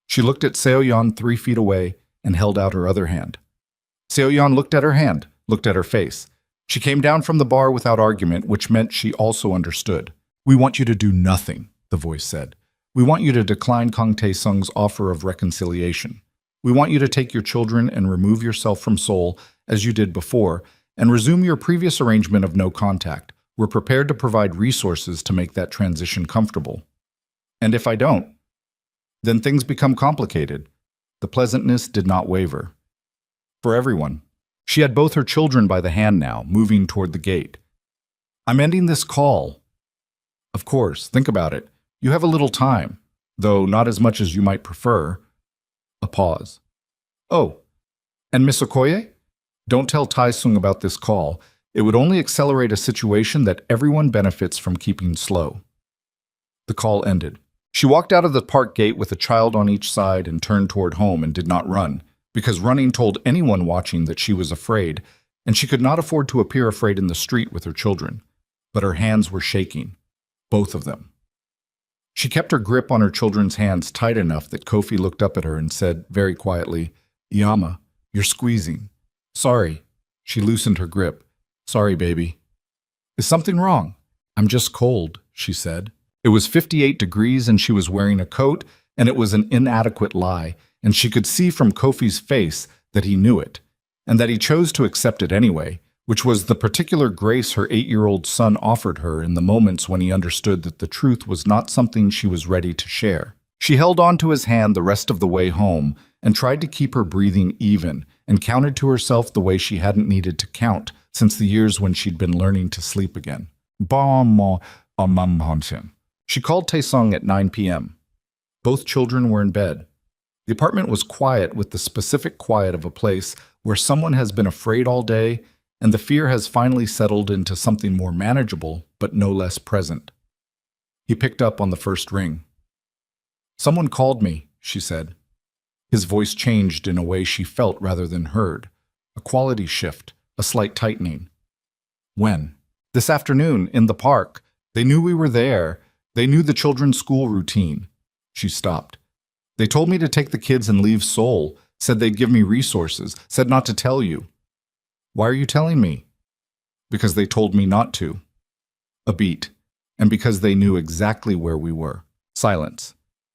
She looked at Seoyeon 3 feet away and held out her other hand. Seoyeon looked at her hand, looked at her face. She came down from the bar without argument, which meant she also understood. We want you to do nothing, the voice said. We want you to decline Kang Taesung's offer of reconciliation. We want you to take your children and remove yourself from Seoul, as you did before, and resume your previous arrangement of no contact. We're prepared to provide resources to make that transition comfortable. And if I don't, then things become complicated. The pleasantness did not waver. For everyone. She had both her children by the hand now, moving toward the gate. I'm ending this call. Of course, think about it. You have a little time, though not as much as you might prefer. A pause. Oh, and Miss Okoye? Don't tell Taesung about this call. It would only accelerate a situation that everyone benefits from keeping slow. The call ended. She walked out of the park gate with a child on each side and turned toward home and did not run, because running told anyone watching that she was afraid, and she could not afford to appear afraid in the street with her children. But her hands were shaking, both of them. She kept her grip on her children's hands tight enough that Kofi looked up at her and said very quietly, Yama, you're squeezing. Sorry. She loosened her grip. Sorry, baby. Is something wrong? I'm just cold, she said. It was 58 degrees and she was wearing a coat, and it was an inadequate lie, and she could see from Kofi's face that he knew it, and that he chose to accept it anyway, which was the particular grace her 8-year-old son offered her in the moments when he understood that the truth was not something she was ready to share. She held on to his hand the rest of the way home and tried to keep her breathing even, and counted to herself the way she hadn't needed to count since the years when she'd been learning to sleep again. She called Taesung at 9 p.m. Both children were in bed. The apartment was quiet, with the specific quiet of a place where someone has been afraid all day and the fear has finally settled into something more manageable but no less present. He picked up on the first ring. Someone called me, she said. His voice changed in a way she felt rather than heard. A quality shift, a slight tightening. When? This afternoon, in the park. They knew we were there. They knew the children's school routine. She stopped. They told me to take the kids and leave Seoul, said they'd give me resources, said not to tell you. Why are you telling me? Because they told me not to. A beat. And because they knew exactly where we were. Silence.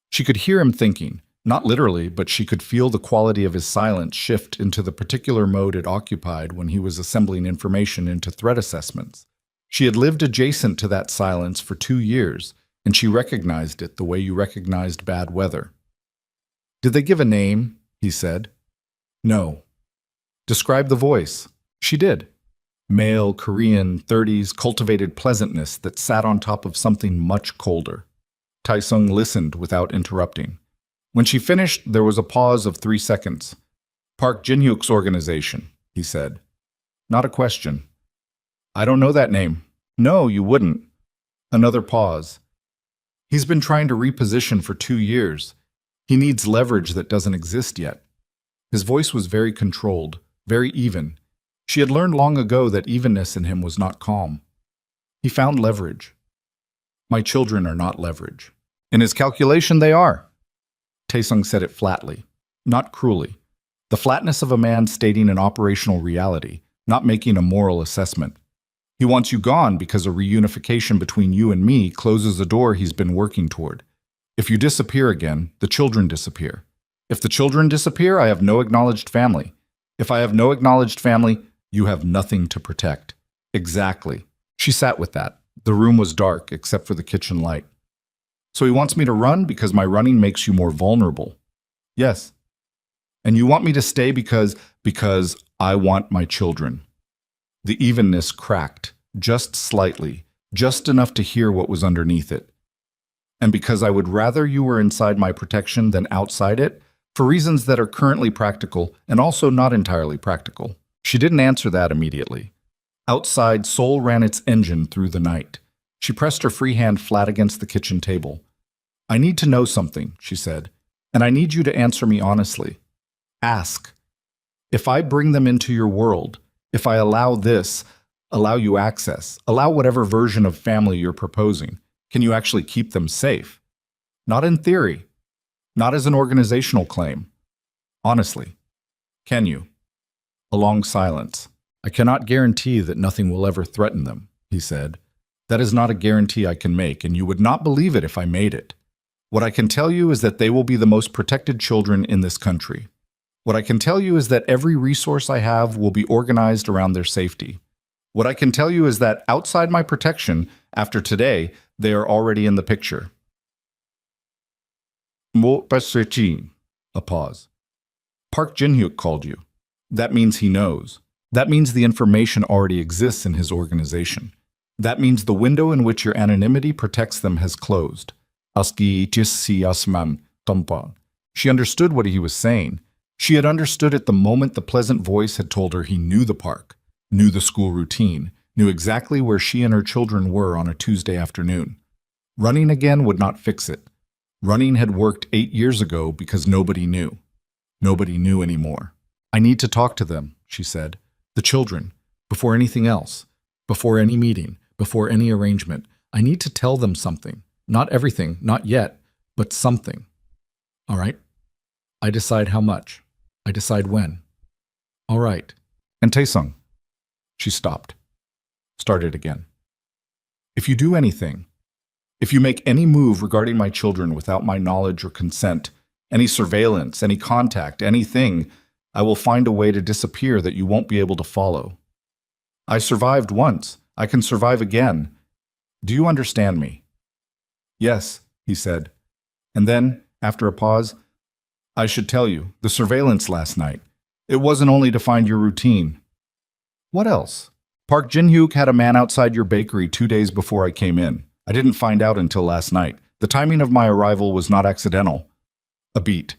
She could hear him thinking. Not literally, but she could feel the quality of his silence shift into the particular mode it occupied when he was assembling information into threat assessments. She had lived adjacent to that silence for 2 years, and she recognized it the way you recognized bad weather. Did they give a name? He said. No. Describe the voice. She did. Male, Korean, 30s, cultivated pleasantness that sat on top of something much colder. Taesung listened without interrupting. When she finished, there was a pause of 3 seconds. Park Jin-hyuk's organization, he said. Not a question. I don't know that name. No, you wouldn't. Another pause. He's been trying to reposition for 2 years. He needs leverage that doesn't exist yet. His voice was very controlled, very even. She had learned long ago that evenness in him was not calm. He found leverage. My children are not leverage. In his calculation, they are. Taesung said it flatly, not cruelly. The flatness of a man stating an operational reality, not making a moral assessment. He wants you gone because a reunification between you and me closes a door he's been working toward. If you disappear again, the children disappear. If the children disappear, I have no acknowledged family. If I have no acknowledged family, you have nothing to protect. Exactly. She sat with that. The room was dark except for the kitchen light. So he wants me to run because my running makes you more vulnerable. Yes. And you want me to stay because I want my children. The evenness cracked, just slightly, just enough to hear what was underneath it. And because I would rather you were inside my protection than outside it, for reasons that are currently practical and also not entirely practical. She didn't answer that immediately. Outside, Seoul ran its engine through the night. She pressed her free hand flat against the kitchen table. I need to know something, she said, and I need you to answer me honestly. Ask. If I bring them into your world, if I allow you access, allow whatever version of family you're proposing, can you actually keep them safe? Not in theory, not as an organizational claim. Honestly, can you? A long silence. I cannot guarantee that nothing will ever threaten them, he said. That is not a guarantee I can make, and you would not believe it if I made it. What I can tell you is that they will be the most protected children in this country. What I can tell you is that every resource I have will be organized around their safety. What I can tell you is that outside my protection, after today, they are already in the picture. A pause. Park Jin-hyuk called you. That means he knows. That means the information already exists in his organization. That means the window in which your anonymity protects them has closed. She understood what he was saying. She had understood it the moment the pleasant voice had told her he knew the park, knew the school routine, knew exactly where she and her children were on a Tuesday afternoon. Running again would not fix it. Running had worked 8 years ago because nobody knew. Nobody knew anymore. I need to talk to them, she said. The children, before anything else, before any meeting, before any arrangement. I need to tell them something. Not everything, not yet, but something. All right? I decide how much. I decide when. All right. And Taesung. She stopped. Started again. If you do anything, if you make any move regarding my children without my knowledge or consent, any surveillance, any contact, anything, I will find a way to disappear that you won't be able to follow. I survived once. I can survive again. Do you understand me? Yes, he said. And then, after a pause, I should tell you, the surveillance last night. It wasn't only to find your routine. What else? Park Jin-hyuk had a man outside your bakery 2 days before I came in. I didn't find out until last night. The timing of my arrival was not accidental. A beat.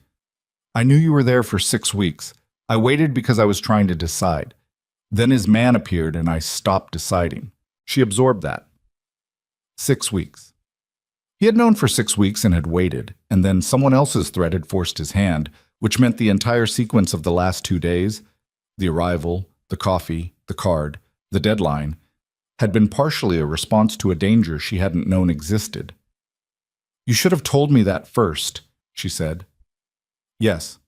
I knew you were there for 6 weeks. I waited because I was trying to decide. Then his man appeared and I stopped deciding. She absorbed that. 6 weeks. He had known for 6 weeks and had waited, and then someone else's threat had forced his hand, which meant the entire sequence of the last 2 days, the arrival, the coffee, the card, the deadline, had been partially a response to a danger she hadn't known existed. You should have told me that first, she said. Yes.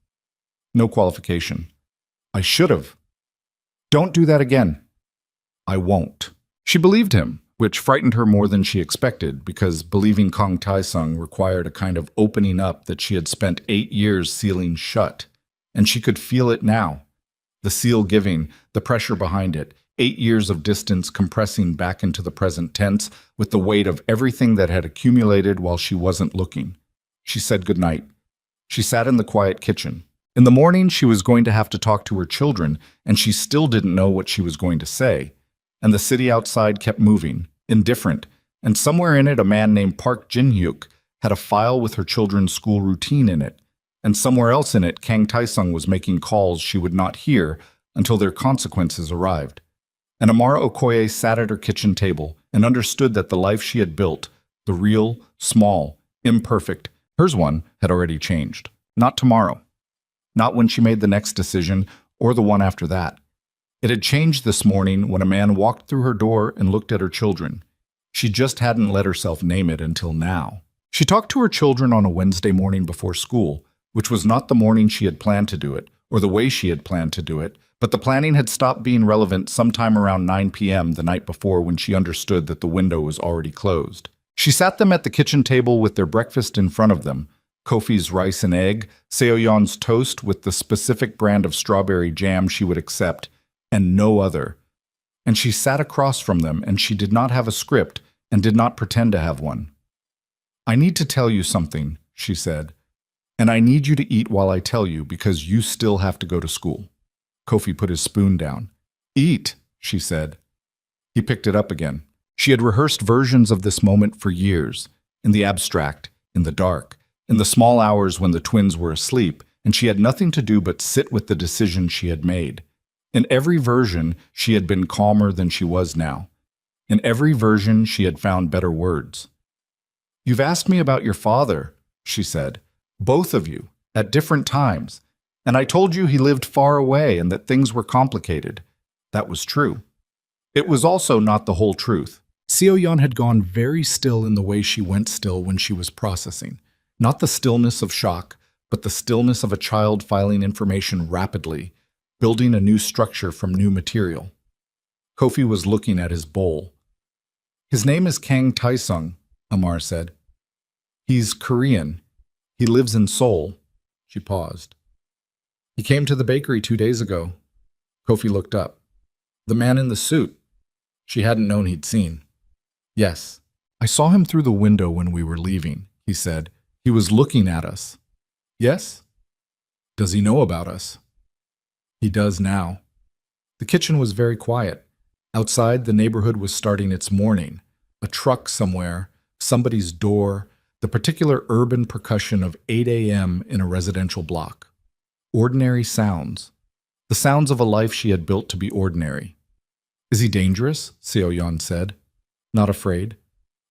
No qualification. I should have. Don't do that again. I won't. She believed him, which frightened her more than she expected, because believing Kang Taesung required a kind of opening up that she had spent 8 years sealing shut. And she could feel it now. The seal giving, the pressure behind it, 8 years of distance compressing back into the present tense with the weight of everything that had accumulated while she wasn't looking. She said goodnight. She sat in the quiet kitchen. In the morning, she was going to have to talk to her children, and she still didn't know what she was going to say. And the city outside kept moving, indifferent, and somewhere in it a man named Park Jin-hyuk had a file with her children's school routine in it, and somewhere else in it Kang Taesung was making calls she would not hear until their consequences arrived. And Amara Okoye sat at her kitchen table and understood that the life she had built, the real, small, imperfect, hers one, had already changed. Not tomorrow. Not when she made the next decision or the one after that. It had changed this morning when a man walked through her door and looked at her children. She just hadn't let herself name it until now. She talked to her children on a Wednesday morning before school, which was not the morning she had planned to do it, or the way she had planned to do it, but the planning had stopped being relevant sometime around 9 p.m. the night before when she understood that the window was already closed. She sat them at the kitchen table with their breakfast in front of them, Kofi's rice and egg, Seoyeon's toast with the specific brand of strawberry jam she would accept, and no other. And she sat across from them, and she did not have a script and did not pretend to have one. "I need to tell you something," she said, "and I need you to eat while I tell you because you still have to go to school." Kofi put his spoon down. "Eat," she said. He picked it up again. She had rehearsed versions of this moment for years, in the abstract, in the dark, in the small hours when the twins were asleep, and she had nothing to do but sit with the decision she had made. In every version, she had been calmer than she was now. In every version, she had found better words. "You've asked me about your father," she said. "Both of you, at different times. And I told you he lived far away and that things were complicated. That was true. It was also not the whole truth." Seoyeon had gone very still in the way she went still when she was processing. Not the stillness of shock, but the stillness of a child filing information rapidly, building a new structure from new material. Kofi was looking at his bowl. "His name is Kang Taesung," Amar said. "He's Korean. He lives in Seoul." She paused. "He came to the bakery 2 days ago." Kofi looked up. "The man in the suit." She hadn't known he'd seen. "Yes. I saw him through the window when we were leaving," he said. "He was looking at us." "Yes? Does he know about us?" "He does now." The kitchen was very quiet. Outside, the neighborhood was starting its morning. A truck somewhere, somebody's door, the particular urban percussion of 8 a.m. in a residential block. Ordinary sounds. The sounds of a life she had built to be ordinary. "Is he dangerous?" Seoyeon said. "Not afraid."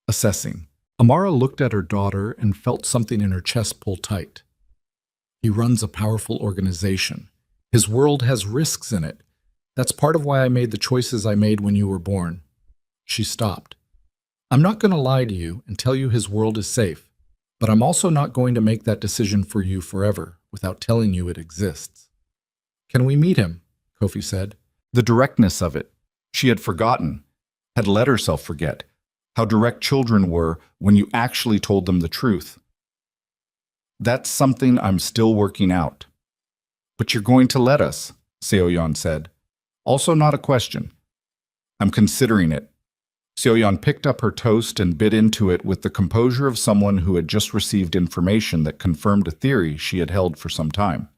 Assessing. Amara looked at her daughter and felt something in her chest pull tight. "He runs a powerful organization. His world has risks in it. That's part of why I made the choices I made when you were born." She stopped. "I'm not going to lie to you and tell you his world is safe, but I'm also not going to make that decision for you forever without telling you it exists." "Can we meet him?" Kofi said. The directness of it. She had forgotten, had let herself forget, how direct children were when you actually told them the truth. "That's something I'm still working out." "But you're going to let us," Seoyeon said. Also not a question. "I'm considering it." Seoyeon picked up her toast and bit into it with the composure of someone who had just received information that confirmed a theory she had held for some time.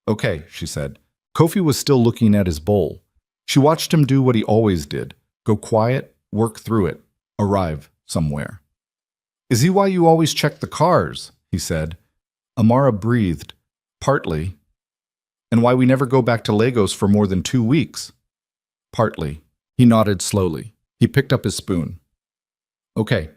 "Okay," she said. Kofi was still looking at his bowl. She watched him do what he always did, go quiet, work through it, arrive somewhere. "Is he why you always check the cars?" he said. Amara breathed. "Partly." "And why we never go back to Lagos for more than 2 weeks?" "Partly." He nodded slowly. He picked up his spoon. "Okay,"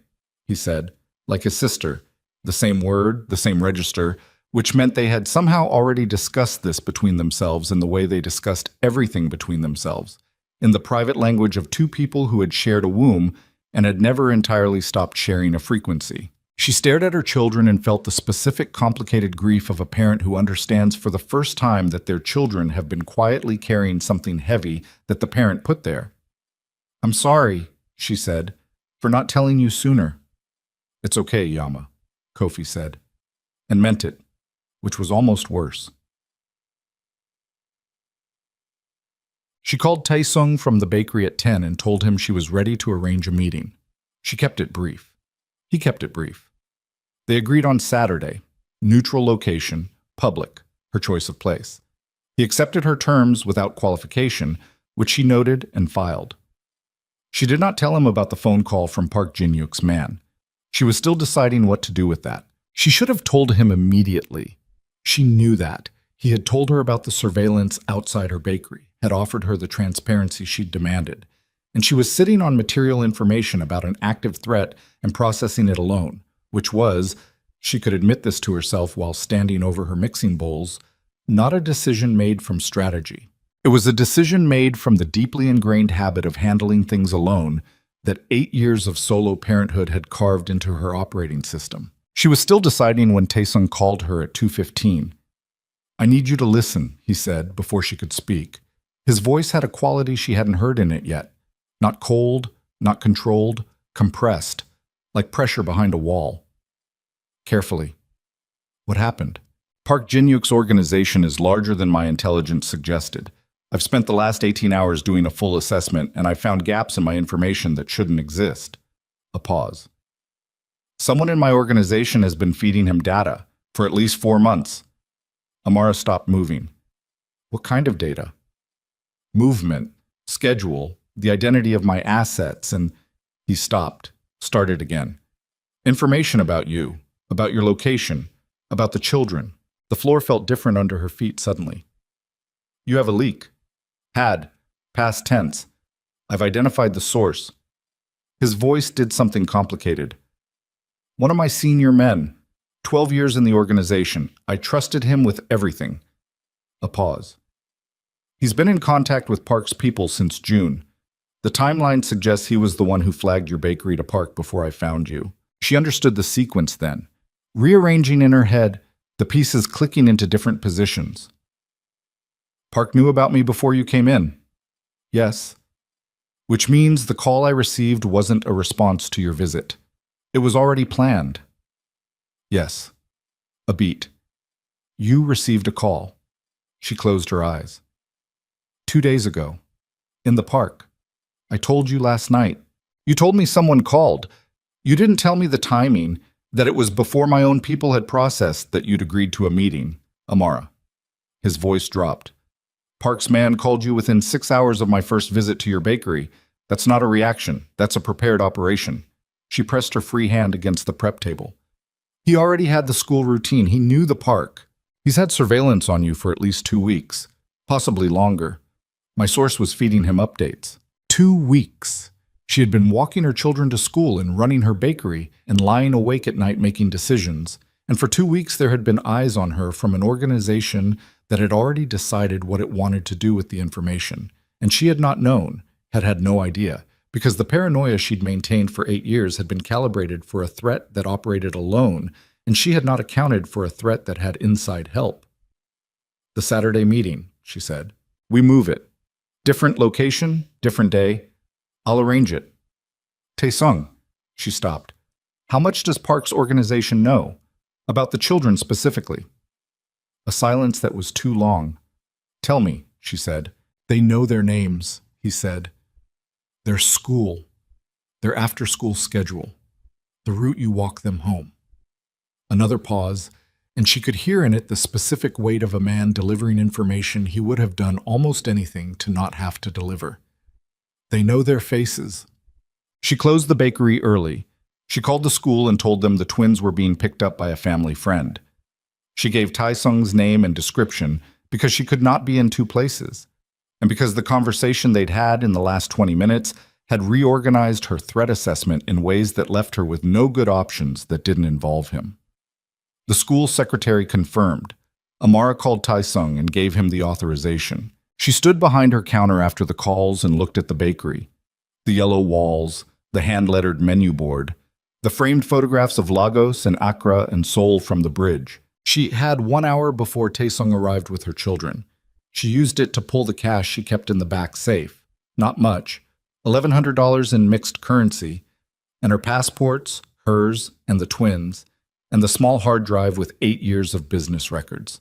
he said, like his sister, the same word, the same register, which meant they had somehow already discussed this between themselves in the way they discussed everything between themselves, in the private language of two people who had shared a womb and had never entirely stopped sharing a frequency. She stared at her children and felt the specific complicated grief of a parent who understands for the first time that their children have been quietly carrying something heavy that the parent put there. "I'm sorry," she said, "for not telling you sooner." "It's okay, Yama," Kofi said, and meant it, which was almost worse. She called Taesung from the bakery at 10 and told him she was ready to arrange a meeting. She kept it brief. He kept it brief. They agreed on Saturday. neutral location, public, her choice of place. He accepted her terms without qualification, which she noted and filed. She did not tell him about the phone call from Park Jin-yuk's man. She was still deciding what to do with that. She should have told him immediately. She knew that. He had told her about the surveillance outside her bakery, had offered her the transparency she'd demanded, and she was sitting on material information about an active threat and processing it alone, which was, she could admit this to herself while standing over her mixing bowls, not a decision made from strategy. It was a decision made from the deeply ingrained habit of handling things alone that 8 years of solo parenthood had carved into her operating system. She was still deciding when Taesung called her at 2:15. "I need you to listen," he said before she could speak. His voice had a quality she hadn't heard in it yet. Not cold, not controlled, compressed, like pressure behind a wall. Carefully. "What happened?" "Park Jin-yuk's organization is larger than my intelligence suggested. I've spent the last 18 hours doing a full assessment, and I've found gaps in my information that shouldn't exist." A pause. "Someone in my organization has been feeding him data for at least 4 months. Amara stopped moving. "What kind of data?" "Movement, schedule, the identity of my assets, and—" He stopped, started again. "Information about you, about your location, about the children." The floor felt different under her feet suddenly. "You have a leak." "Had. Past tense. I've identified the source." His voice did something complicated. "One of my senior men. 12 years in the organization. I trusted him with everything." A pause. "He's been in contact with Park's people since June. The timeline suggests he was the one who flagged your bakery to Park before I found you." She understood the sequence then, rearranging in her head, the pieces clicking into different positions. "Park knew about me before you came in?" "Yes." "Which means the call I received wasn't a response to your visit. It was already planned." "Yes." A beat. "You received a call." She closed her eyes. 2 days ago. In the park. I told you last night. You told me someone called. You didn't tell me the timing, that it was before my own people had processed that you'd agreed to a meeting. Amara. His voice dropped. "Park's man called you within 6 hours of my first visit to your bakery. That's not a reaction. That's a prepared operation." She pressed her free hand against the prep table. "He already had the school routine. He knew the park. He's had surveillance on you for at least 2 weeks, possibly longer. My source was feeding him updates. 2 weeks. She had been walking her children to school and running her bakery and lying awake at night making decisions. And for 2 weeks there had been eyes on her from an organization that had already decided what it wanted to do with the information. And she had not known, had had no idea, because the paranoia she'd maintained for 8 years had been calibrated for a threat that operated alone, and she had not accounted for a threat that had inside help. "The Saturday meeting," she said. "We move it. Different location, different day. I'll arrange it." "Taesung," she stopped. "How much does Park's organization know? About the children specifically?" A silence that was too long. "Tell me," she said. "They know their names," he said. "Their school, their after-school schedule, the route you walk them home." Another pause, and she could hear in it the specific weight of a man delivering information he would have done almost anything to not have to deliver. "They know their faces." She closed the bakery early. She called the school and told them the twins were being picked up by a family friend. She gave Taesung's name and description because she could not be in 2 places, and because the conversation they'd had in the last 20 minutes had reorganized her threat assessment in ways that left her with no good options that didn't involve him. The school secretary confirmed. Amara called Taesung and gave him the authorization. She stood behind her counter after the calls and looked at the bakery. The yellow walls, the hand-lettered menu board, the framed photographs of Lagos and Accra and Seoul from the bridge. She had 1 hour before Taesung arrived with her children. She used it to pull the cash she kept in the back safe. Not much, $1,100 in mixed currency, and her passports, hers, and the twins', and the small hard drive with 8 years of business records.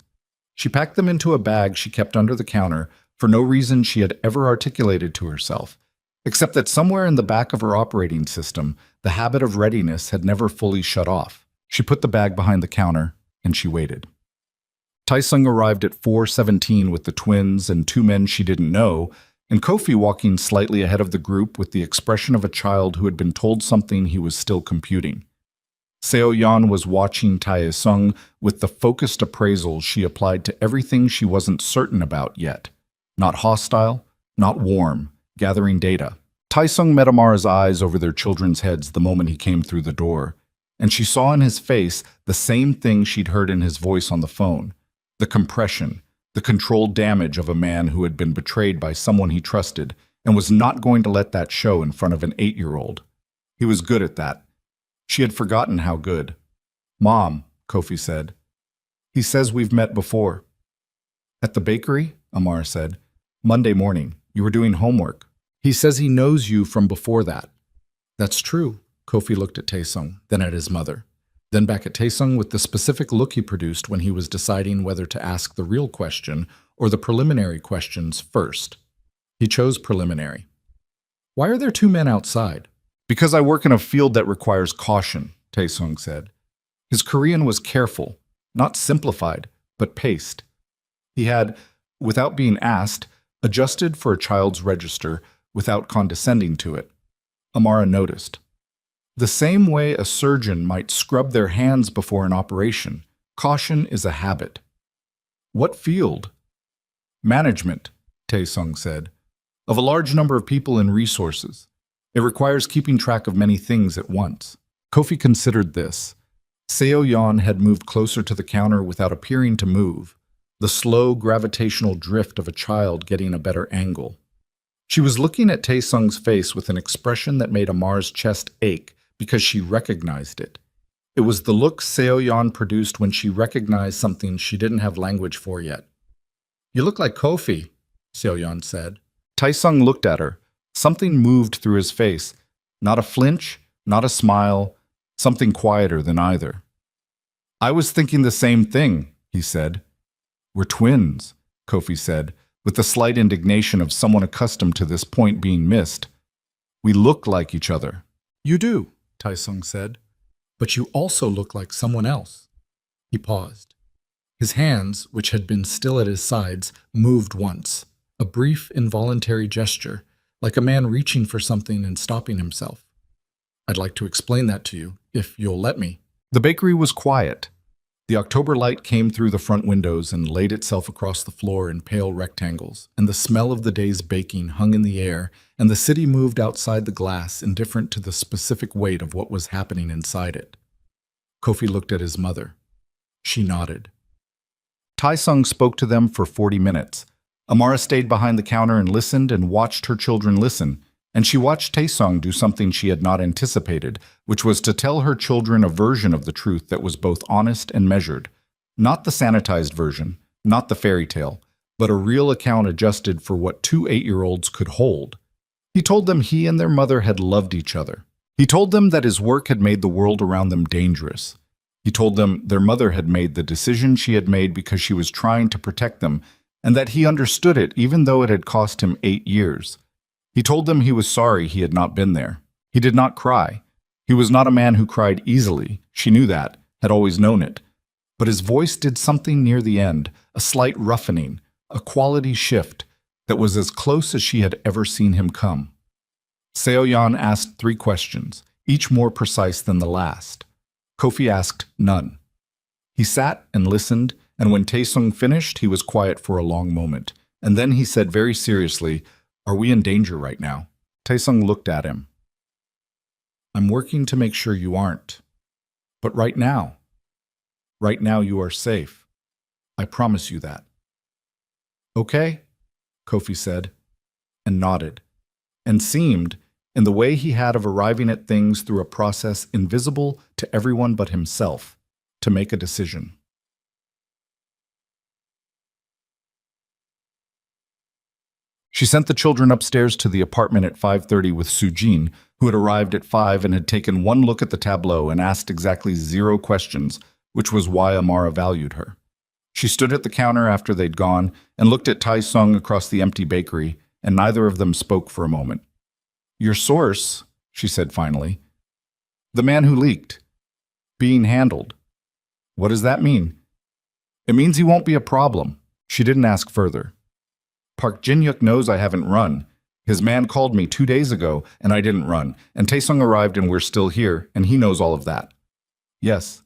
She packed them into a bag she kept under the counter for no reason she had ever articulated to herself, except that somewhere in the back of her operating system, the habit of readiness had never fully shut off. She put the bag behind the counter, and she waited. Taesung arrived at 4:17 with the twins and two men she didn't know, and Kofi walking slightly ahead of the group with the expression of a child who had been told something he was still computing. Seo-yeon was watching Taesung with the focused appraisal she applied to everything she wasn't certain about yet. Not hostile, not warm, gathering data. Taesung met Amara's eyes over their children's heads the moment he came through the door, and she saw in his face the same thing she'd heard in his voice on the phone. The compression, the controlled damage of a man who had been betrayed by someone he trusted and was not going to let that show in front of an 8-year-old. He was good at that. She had forgotten how good. "Mom," Kofi said. "He says we've met before." "At the bakery?" Amara said. "Monday morning. You were doing homework. He says he knows you from before that." "That's true." Kofi looked at Taesung, then at his mother, then back at Taesung with the specific look he produced when he was deciding whether to ask the real question or the preliminary questions first. He chose preliminary. "Why are there two men outside?" "Because I work in a field that requires caution," Taesung said. His Korean was careful, not simplified, but paced. He had, without being asked, adjusted for a child's register without condescending to it. Amara noticed. The same way a surgeon might scrub their hands before an operation, caution is a habit. "What field?" "Management," Taesung said, "of a large number of people and resources. It requires keeping track of many things at once." Kofi considered this. Seo-yeon had moved closer to the counter without appearing to move, the slow gravitational drift of a child getting a better angle. She was looking at Taesung's face with an expression that made Amar's chest ache because she recognized it. It was the look Seo-yeon produced when she recognized something she didn't have language for yet. "You look like Kofi," Seo-yeon said. Taesung looked at her. Something moved through his face. Not a flinch, not a smile, something quieter than either. "I was thinking the same thing," he said. "We're twins," Kofi said, with the slight indignation of someone accustomed to this point being missed. "We look like each other." "You do," Taesung said, "but you also look like someone else." He paused. His hands, which had been still at his sides, moved once, a brief, involuntary gesture, like a man reaching for something and stopping himself. "I'd like to explain that to you, if you'll let me." The bakery was quiet. The October light came through the front windows and laid itself across the floor in pale rectangles, and the smell of the day's baking hung in the air, and the city moved outside the glass, indifferent to the specific weight of what was happening inside it. Kofi looked at his mother. She nodded. Taesung spoke to them for 40 minutes. Amara stayed behind the counter and listened and watched her children listen, and she watched Taesung do something she had not anticipated, which was to tell her children a version of the truth that was both honest and measured. Not the sanitized version, not the fairy tale, but a real account adjusted for what two 8-year-olds could hold. He told them he and their mother had loved each other. He told them that his work had made the world around them dangerous. He told them their mother had made the decision she had made because she was trying to protect them, and that he understood it even though it had cost him 8 years. He told them he was sorry he had not been there. He did not cry. He was not a man who cried easily. She knew that, had always known it. But his voice did something near the end, a slight roughening, a quality shift that was as close as she had ever seen him come. Seo-yeon asked 3 questions, each more precise than the last. Kofi asked none. He sat and listened, and when Taesung finished, he was quiet for a long moment. And then he said very seriously, "Are we in danger right now?" Taesung looked at him. "I'm working to make sure you aren't. But right now you are safe. I promise you that." "Okay," Kofi said, and nodded, and seemed, in the way he had of arriving at things through a process invisible to everyone but himself, to make a decision. She sent the children upstairs to the apartment at 5:30 with Sujin, who had arrived at 5 and had taken one look at the tableau and asked exactly 0 questions, which was why Amara valued her. She stood at the counter after they'd gone and looked at Taesung across the empty bakery, and neither of them spoke for a moment. "Your source," she said finally. "The man who leaked. Being handled." What does that mean? It means he won't be a problem. She didn't ask further. Park Jin-hyuk knows I haven't run. His man called me 2 days ago, and I didn't run. And Taesung arrived, and we're still here, and he knows all of that. Yes.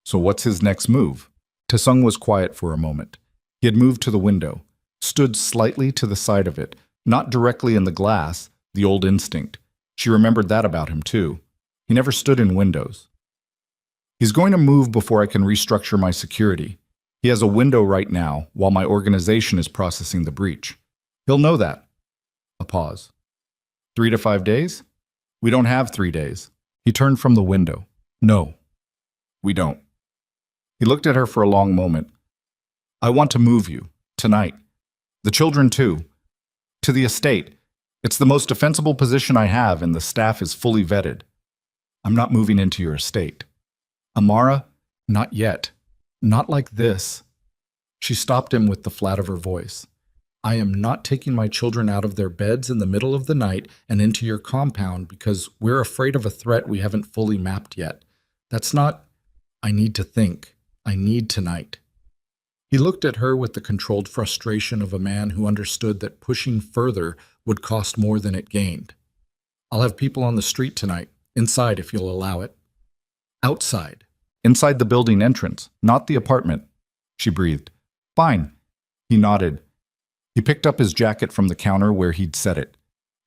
So what's his next move? Taesung was quiet for a moment. He had moved to the window, stood slightly to the side of it, not directly in the glass, the old instinct. She remembered that about him, too. He never stood in windows. He's going to move before I can restructure my security. He has a window right now while my organization is processing the breach. He'll know that. A pause. 3 to 5 days? We don't have 3 days. He turned from the window. No, we don't. He looked at her for a long moment. I want to move you, tonight. The children too. To the estate. It's the most defensible position I have, and the staff is fully vetted. I'm not moving into your estate. Amara, not yet. Not like this. She stopped him with the flat of her voice. I am not taking my children out of their beds in the middle of the night and into your compound because we're afraid of a threat we haven't fully mapped yet. That's not... I need to think. I need tonight. He looked at her with the controlled frustration of a man who understood that pushing further would cost more than it gained. I'll have people on the street tonight, inside if you'll allow it. Outside. Inside the building entrance, not the apartment. She breathed. Fine. He nodded. He picked up his jacket from the counter where he'd set it.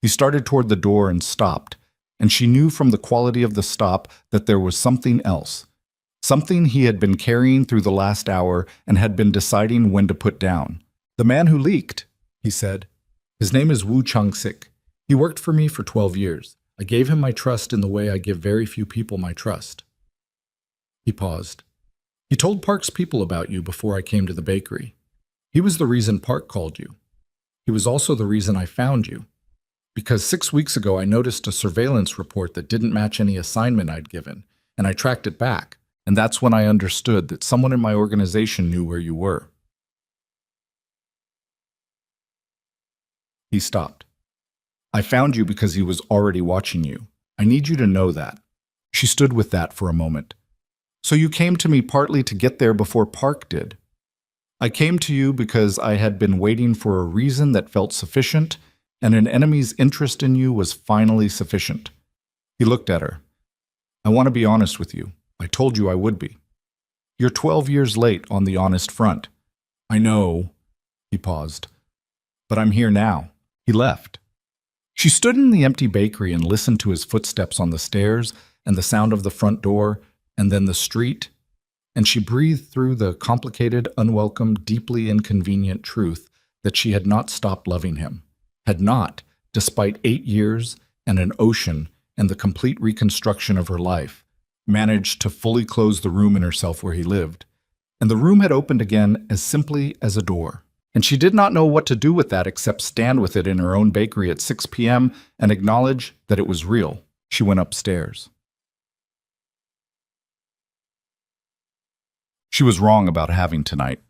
He started toward the door and stopped, and she knew from the quality of the stop that there was something else. Something he had been carrying through the last hour and had been deciding when to put down. The man who leaked, he said. His name is Woo Chang-sik. He worked for me for 12 years. I gave him my trust in the way I give very few people my trust. He paused. He told Park's people about you before I came to the bakery. He was the reason Park called you. He was also the reason I found you. Because 6 weeks ago I noticed a surveillance report that didn't match any assignment I'd given, and I tracked it back. And that's when I understood that someone in my organization knew where you were. He stopped. I found you because he was already watching you. I need you to know that. She stood with that for a moment. So you came to me partly to get there before Park did. I came to you because I had been waiting for a reason that felt sufficient, and an enemy's interest in you was finally sufficient. He looked at her. I want to be honest with you. I told you I would be. You're 12 years late on the honest front. I know. He paused. But I'm here now. He left. She stood in the empty bakery and listened to his footsteps on the stairs and the sound of the front door and then the street, and she breathed through the complicated, unwelcome, deeply inconvenient truth that she had not stopped loving him, had not, despite 8 years and an ocean and the complete reconstruction of her life, managed to fully close the room in herself where he lived. And the room had opened again as simply as a door. And she did not know what to do with that except stand with it in her own bakery at 6 p.m. and acknowledge that it was real. She went upstairs. She was wrong about having tonight.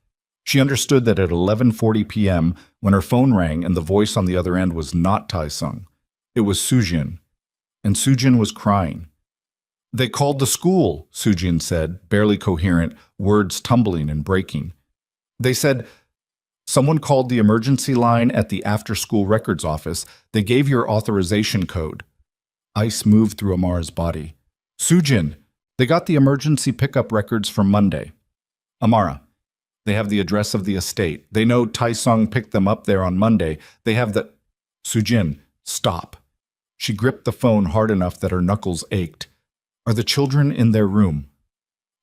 She understood that at 11:40 p.m., when her phone rang and the voice on the other end was not Taesung, it was Sujin. And Sujin was crying. They called the school, Sujin said, barely coherent, words tumbling and breaking. They said, someone called the emergency line at the after-school records office. They gave your authorization code. Ice moved through Amara's body. Sujin, they got the emergency pickup records from Monday. Amara, they have the address of the estate. They know Taesung picked them up there on Monday. They have the... Sujin, stop. She gripped the phone hard enough that her knuckles ached. Are the children in their room?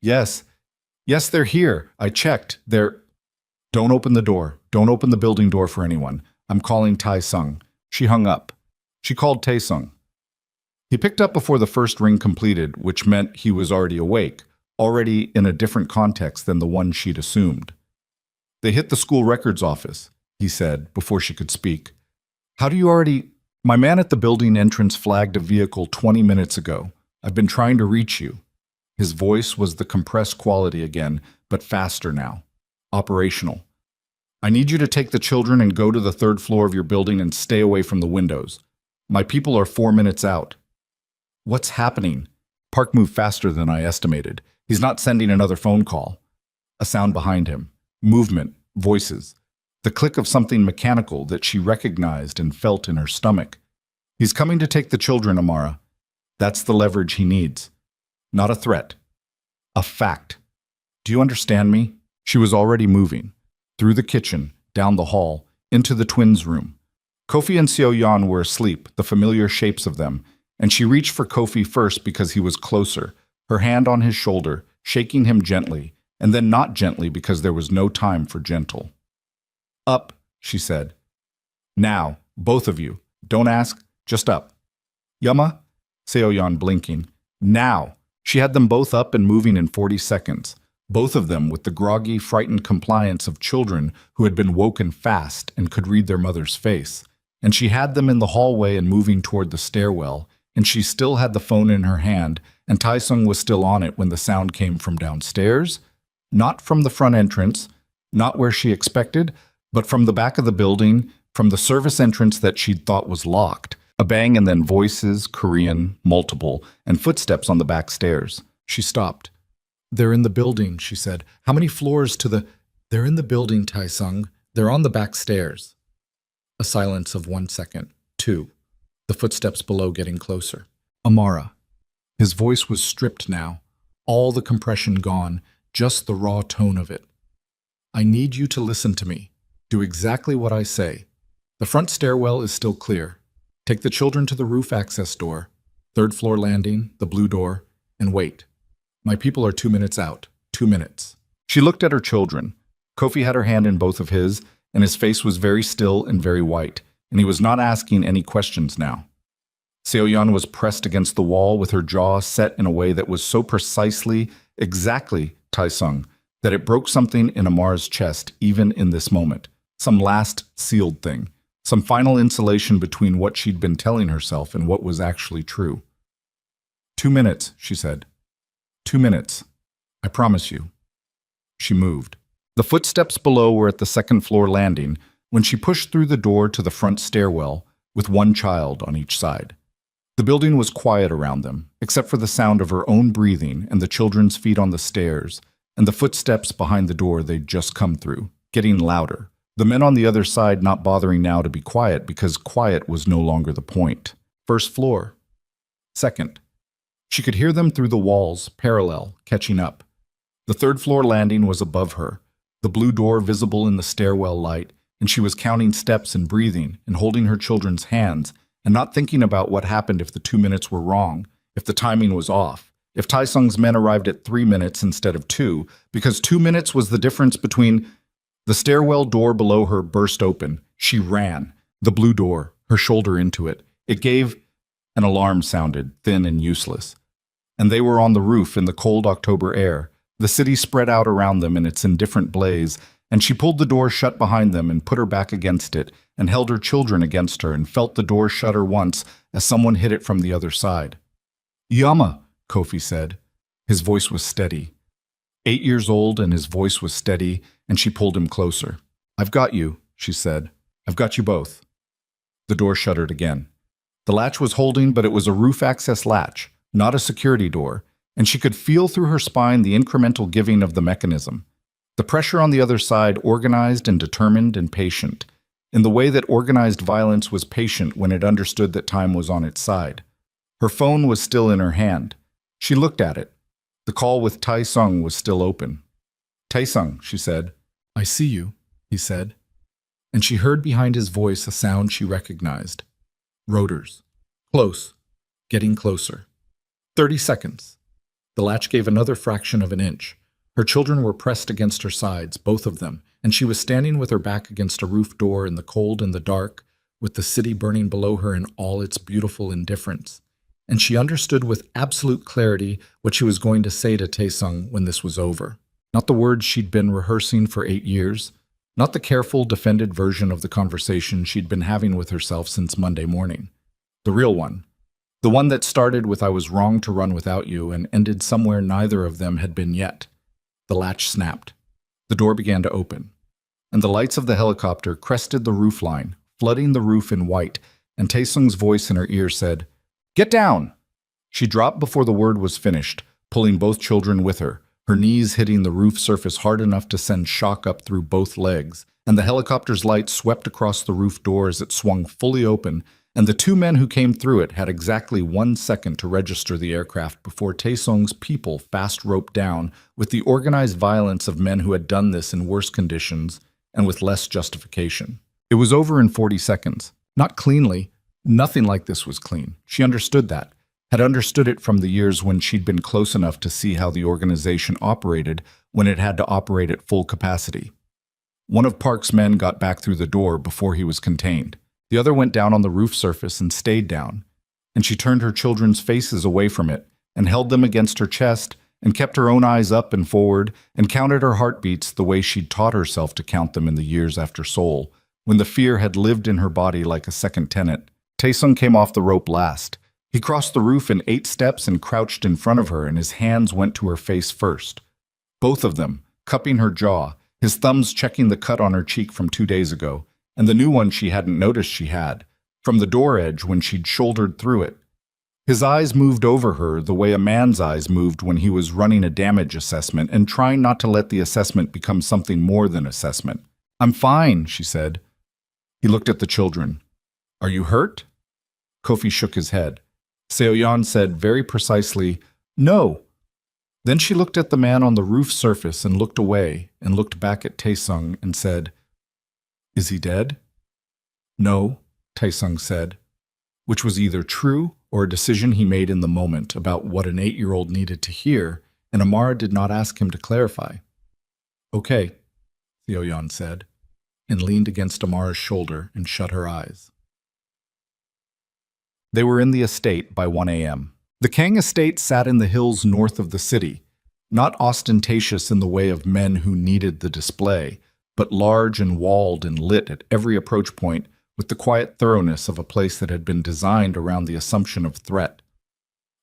Yes. Yes, they're here. I checked. They're... Don't open the door. Don't open the building door for anyone. I'm calling Taesung. She hung up. She called Taesung. He picked up before the first ring completed, which meant he was already awake, already in a different context than the one she'd assumed. They hit the school records office, he said, before she could speak. How do you already... My man at the building entrance flagged a vehicle 20 minutes ago. I've been trying to reach you. His voice was the compressed quality again, but faster now. Operational. I need you to take the children and go to the 3rd floor of your building and stay away from the windows. My people are 4 minutes out. What's happening? Park moved faster than I estimated. He's not sending another phone call. A sound behind him. Movement. Voices. The click of something mechanical that she recognized and felt in her stomach. He's coming to take the children, Amara. That's the leverage he needs. Not a threat. A fact. Do you understand me? She was already moving. Through the kitchen, down the hall, into the twins' room. Kofi and Seo Yan were asleep, the familiar shapes of them, and she reached for Kofi first because he was closer, her hand on his shoulder, shaking him gently, and then not gently because there was no time for gentle. Up, she said. Now, both of you. Don't ask, just up. Yama? Seo Yan blinking. Now! She had them both up and moving in 40 seconds, both of them with the groggy, frightened compliance of children who had been woken fast and could read their mother's face. And she had them in the hallway and moving toward the stairwell, and she still had the phone in her hand, and Taesung was still on it when the sound came from downstairs, not from the front entrance, not where she expected, but from the back of the building, from the service entrance that she'd thought was locked. A bang and then voices, Korean, multiple, and footsteps on the back stairs. She stopped. They're in the building, she said. How many floors to the... They're in the building, Taesung. They're on the back stairs. A silence of 1 second. 2. The footsteps below getting closer. Amara. His voice was stripped now. All the compression gone, just the raw tone of it. I need you to listen to me. Do exactly what I say. The front stairwell is still clear. Take the children to the roof access door, 3rd floor landing, the blue door, and wait. My people are 2 minutes out. 2 minutes. She looked at her children. Kofi had her hand in both of his, and his face was very still and very white, and he was not asking any questions now. Seo Yan was pressed against the wall with her jaw set in a way that was so precisely, exactly Taesung, that it broke something in Amar's chest even in this moment. Some last sealed thing. Some final insulation between what she'd been telling herself and what was actually true. 2 minutes, she said. 2 minutes. I promise you. She moved. The footsteps below were at the 2nd floor landing when she pushed through the door to the front stairwell with one child on each side. The building was quiet around them, except for the sound of her own breathing and the children's feet on the stairs, and the footsteps behind the door they'd just come through, getting louder. The men on the other side not bothering now to be quiet because quiet was no longer the point. 1st floor. 2nd. She could hear them through the walls, parallel, catching up. The 3rd floor landing was above her, the blue door visible in the stairwell light, and she was counting steps and breathing and holding her children's hands and not thinking about what happened if the 2 minutes were wrong, if the timing was off, if Taesung's men arrived at 3 minutes instead of 2, because 2 minutes was the difference between... The stairwell door below her burst open. She ran. The blue door, her shoulder into it. It gave... An alarm sounded, thin and useless. And they were on the roof in the cold October air. The city spread out around them in its indifferent blaze, and she pulled the door shut behind them and put her back against it, and held her children against her and felt the door shutter once as someone hit it from the other side. Yama, Kofi said. His voice was steady. 8 years old, and his voice was steady, and she pulled him closer. I've got you, she said. I've got you both. The door shuttered again. The latch was holding, but it was a roof access latch, not a security door, and she could feel through her spine the incremental giving of the mechanism. The pressure on the other side organized and determined and patient, in the way that organized violence was patient when it understood that time was on its side. Her phone was still in her hand. She looked at it. The call with Taesung was still open. Taesung, she said. I see you, he said. And she heard behind his voice a sound she recognized. Rotors. Close. Getting closer. 30 seconds. The latch gave another fraction of an inch. Her children were pressed against her sides, both of them, and she was standing with her back against a roof door in the cold and the dark, with the city burning below her in all its beautiful indifference. And she understood with absolute clarity what she was going to say to Taesung when this was over. Not the words she'd been rehearsing for 8 years, not the careful, defended version of the conversation she'd been having with herself since Monday morning. The real one. The one that started with I was wrong to run without you and ended somewhere neither of them had been yet. The latch snapped. The door began to open. And the lights of the helicopter crested the roof line, flooding the roof in white, and Taesung's voice in her ear said, Get down! She dropped before the word was finished, pulling both children with her, her knees hitting the roof surface hard enough to send shock up through both legs, and the helicopter's light swept across the roof door as it swung fully open, and the two men who came through it had exactly 1 second to register the aircraft before Taesong's people fast roped down with the organized violence of men who had done this in worse conditions and with less justification. It was over in 40 seconds. Not cleanly. Nothing like this was clean. She understood that. Had understood it from the years when she'd been close enough to see how the organization operated when it had to operate at full capacity. One of Park's men got back through the door before he was contained. The other went down on the roof surface and stayed down, and she turned her children's faces away from it and held them against her chest and kept her own eyes up and forward and counted her heartbeats the way she'd taught herself to count them in the years after Seoul, when the fear had lived in her body like a second tenant. Taesung came off the rope last. He crossed the roof in 8 steps and crouched in front of her, and his hands went to her face first. Both of them, cupping her jaw, his thumbs checking the cut on her cheek from 2 days ago, and the new one she hadn't noticed she had, from the door edge when she'd shouldered through it. His eyes moved over her the way a man's eyes moved when he was running a damage assessment and trying not to let the assessment become something more than assessment. "I'm fine," she said. He looked at the children. "Are you hurt?" Kofi shook his head. Seo-yeon said very precisely, "No." Then she looked at the man on the roof surface and looked away and looked back at Taesung and said, "Is he dead?" "No," Taesung said, which was either true or a decision he made in the moment about what an 8-year-old needed to hear, and Amara did not ask him to clarify. "Okay," Seo-yeon said, and leaned against Amara's shoulder and shut her eyes. They were in the estate by 1 a.m. The Kang estate sat in the hills north of the city, not ostentatious in the way of men who needed the display, but large and walled and lit at every approach point with the quiet thoroughness of a place that had been designed around the assumption of threat.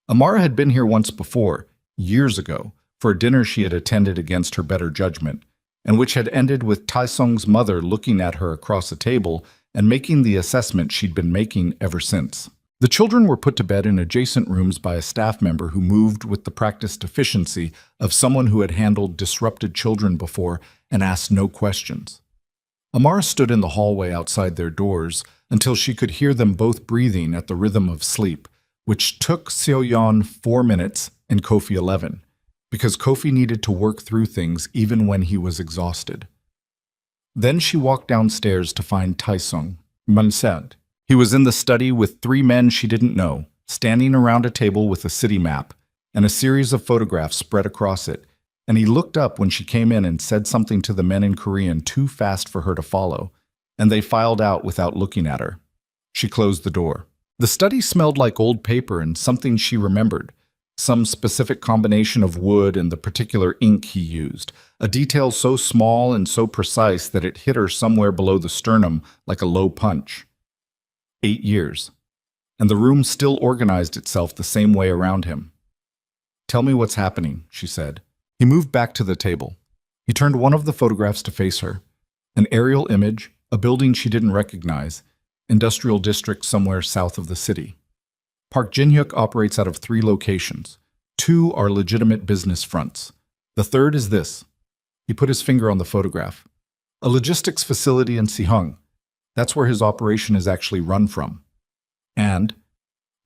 Amara had been here once before, years ago, for a dinner she had attended against her better judgment, and which had ended with Taesung's mother looking at her across a table and making the assessment she'd been making ever since. The children were put to bed in adjacent rooms by a staff member who moved with the practiced efficiency of someone who had handled disrupted children before and asked no questions. Amara stood in the hallway outside their doors until she could hear them both breathing at the rhythm of sleep, which took Seo-yeon 4 minutes and Kofi 11, because Kofi needed to work through things even when he was exhausted. Then she walked downstairs to find Taesung. Munset. He was in the study with 3 men she didn't know, standing around a table with a city map and a series of photographs spread across it, and he looked up when she came in and said something to the men in Korean too fast for her to follow, and they filed out without looking at her. She closed the door. The study smelled like old paper and something she remembered, some specific combination of wood and the particular ink he used, a detail so small and so precise that it hit her somewhere below the sternum like a low punch. 8 years. And the room still organized itself the same way around him. "Tell me what's happening," she said. He moved back to the table. He turned one of the photographs to face her. An aerial image, a building she didn't recognize, industrial district somewhere south of the city. Park Jin-hyuk operates out of 3 locations. 2 are legitimate business fronts. The third is this. He put his finger on the photograph. A logistics facility in Sihung. That's where his operation is actually run from. And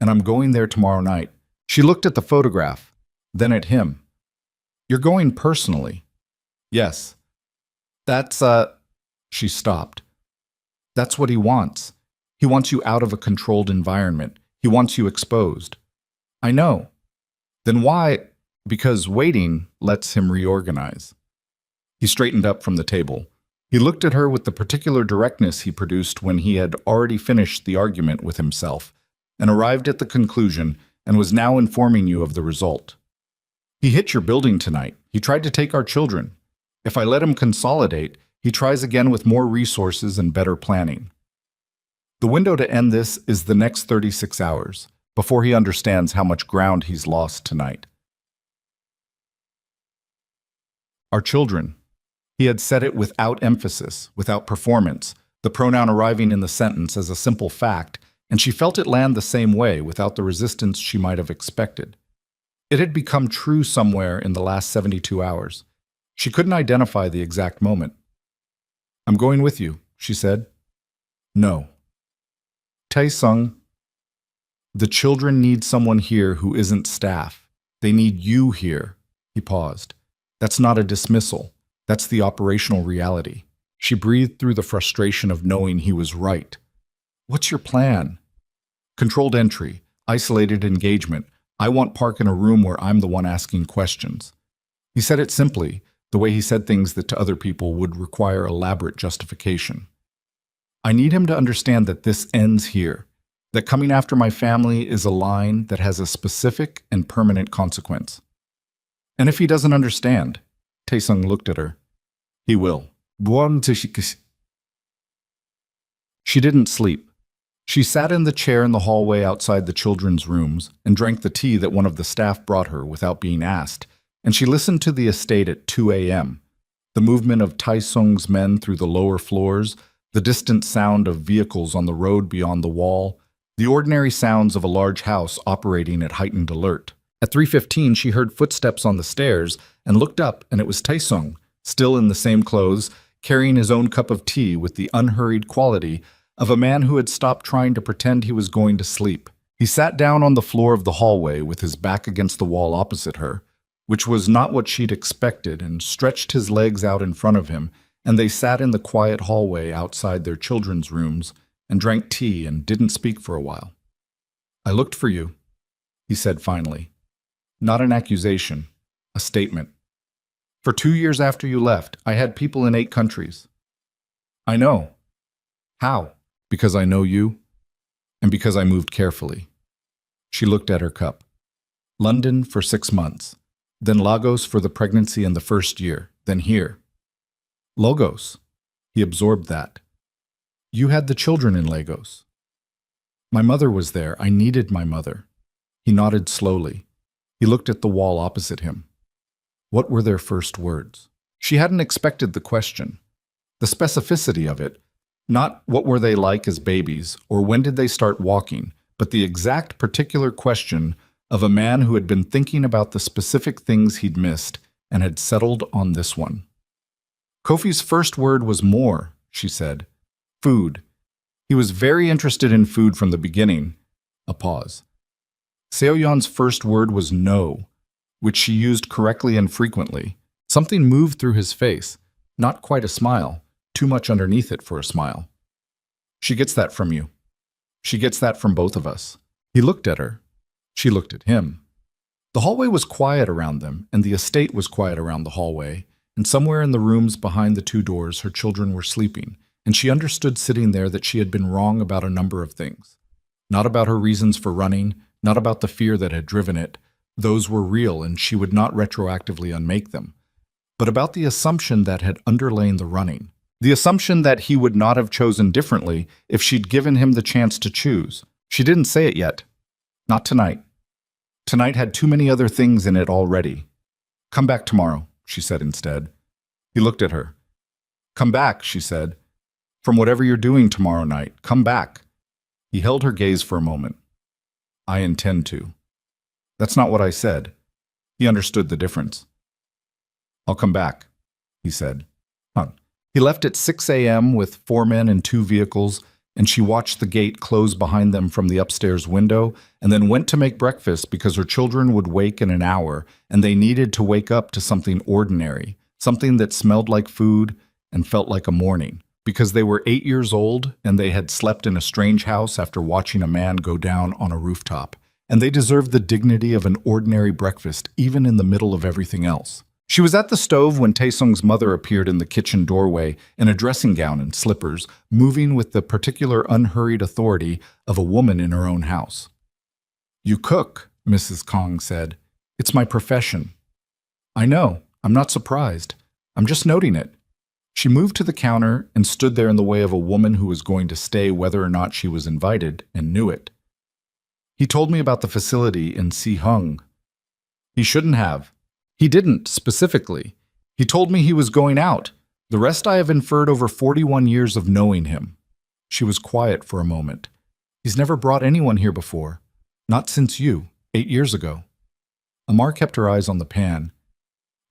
I'm going there tomorrow night. She looked at the photograph, then at him. "You're going personally?" "Yes." That's, She stopped. "That's what he wants. He wants you out of a controlled environment. He wants you exposed." "I know." "Then why?" "Because waiting lets him reorganize." He straightened up from the table. He looked at her with the particular directness he produced when he had already finished the argument with himself and arrived at the conclusion and was now informing you of the result. "He hit your building tonight. He tried to take our children. If I let him consolidate, he tries again with more resources and better planning. The window to end this is the next 36 hours, before he understands how much ground he's lost tonight." Our children. He had said it without emphasis, without performance, the pronoun arriving in the sentence as a simple fact, and she felt it land the same way without the resistance she might have expected. It had become true somewhere in the last 72 hours. She couldn't identify the exact moment. I'm going with you, she said. No. Tae-sung, the children need someone here who isn't staff. They need you here. He paused. That's not a dismissal. That's the operational reality. She breathed through the frustration of knowing he was right. What's your plan? Controlled entry, isolated engagement. I want Park in a room where I'm the one asking questions. He said it simply, the way he said things that to other people would require elaborate justification. I need him to understand that this ends here, that coming after my family is a line that has a specific and permanent consequence. And if he doesn't understand, Tae-sung looked at her. He will. She didn't sleep. She sat in the chair in the hallway outside the children's rooms and drank the tea that one of the staff brought her without being asked, and she listened to the estate at 2 a.m., the movement of Tae-sung's men through the lower floors, the distant sound of vehicles on the road beyond the wall, the ordinary sounds of a large house operating at heightened alert. At 3:15, she heard footsteps on the stairs and looked up, and it was Tae-sung, still in the same clothes, carrying his own cup of tea with the unhurried quality of a man who had stopped trying to pretend he was going to sleep. He sat down on the floor of the hallway with his back against the wall opposite her, which was not what she'd expected, and stretched his legs out in front of him, and they sat in the quiet hallway outside their children's rooms and drank tea and didn't speak for a while. I looked for you, he said finally. Not an accusation, a statement. For 2 years after you left, I had people in 8 countries. I know. How? Because I know you, and because I moved carefully. She looked at her cup. London for 6 months, then Lagos for the pregnancy and the first year, then here. Lagos. He absorbed that. You had the children in Lagos. My mother was there. I needed my mother. He nodded slowly. He looked at the wall opposite him. What were their first words? She hadn't expected the question. The specificity of it, not what were they like as babies or when did they start walking, but the exact particular question of a man who had been thinking about the specific things he'd missed and had settled on this one. Kofi's first word was more, she said. Food. He was very interested in food from the beginning. A pause. Seoyeon's first word was no, which she used correctly and frequently. Something moved through his face, not quite a smile, too much underneath it for a smile. She gets that from you. She gets that from both of us. He looked at her. She looked at him. The hallway was quiet around them, and the estate was quiet around the hallway, and somewhere in the rooms behind the 2 doors her children were sleeping, and she understood sitting there that she had been wrong about a number of things. Not about her reasons for running, not about the fear that had driven it. Those were real, and she would not retroactively unmake them. But about the assumption that had underlain the running. The assumption that he would not have chosen differently if she'd given him the chance to choose. She didn't say it yet. Not tonight. Tonight had too many other things in it already. Come back tomorrow, she said instead. He looked at her. Come back, she said. From whatever you're doing tomorrow night, come back. He held her gaze for a moment. I intend to. That's not what I said. He understood the difference. I'll come back, he said. He left at 6 a.m. with 4 men and 2 vehicles, and she watched the gate close behind them from the upstairs window, and then went to make breakfast because her children would wake in an hour, and they needed to wake up to something ordinary, something that smelled like food and felt like a morning, because they were 8 years old and they had slept in a strange house after watching a man go down on a rooftop, and they deserved the dignity of an ordinary breakfast even in the middle of everything else. She was at the stove when Tae-sung's mother appeared in the kitchen doorway in a dressing gown and slippers, moving with the particular unhurried authority of a woman in her own house. You cook, Mrs. Kong said. It's my profession. I know. I'm not surprised. I'm just noting it. She moved to the counter and stood there in the way of a woman who was going to stay whether or not she was invited, and knew it. He told me about the facility in Si-hung. He shouldn't have. He didn't, specifically. He told me he was going out. The rest I have inferred over 41 years of knowing him. She was quiet for a moment. He's never brought anyone here before. Not since you, 8 years ago. Amar kept her eyes on the pan.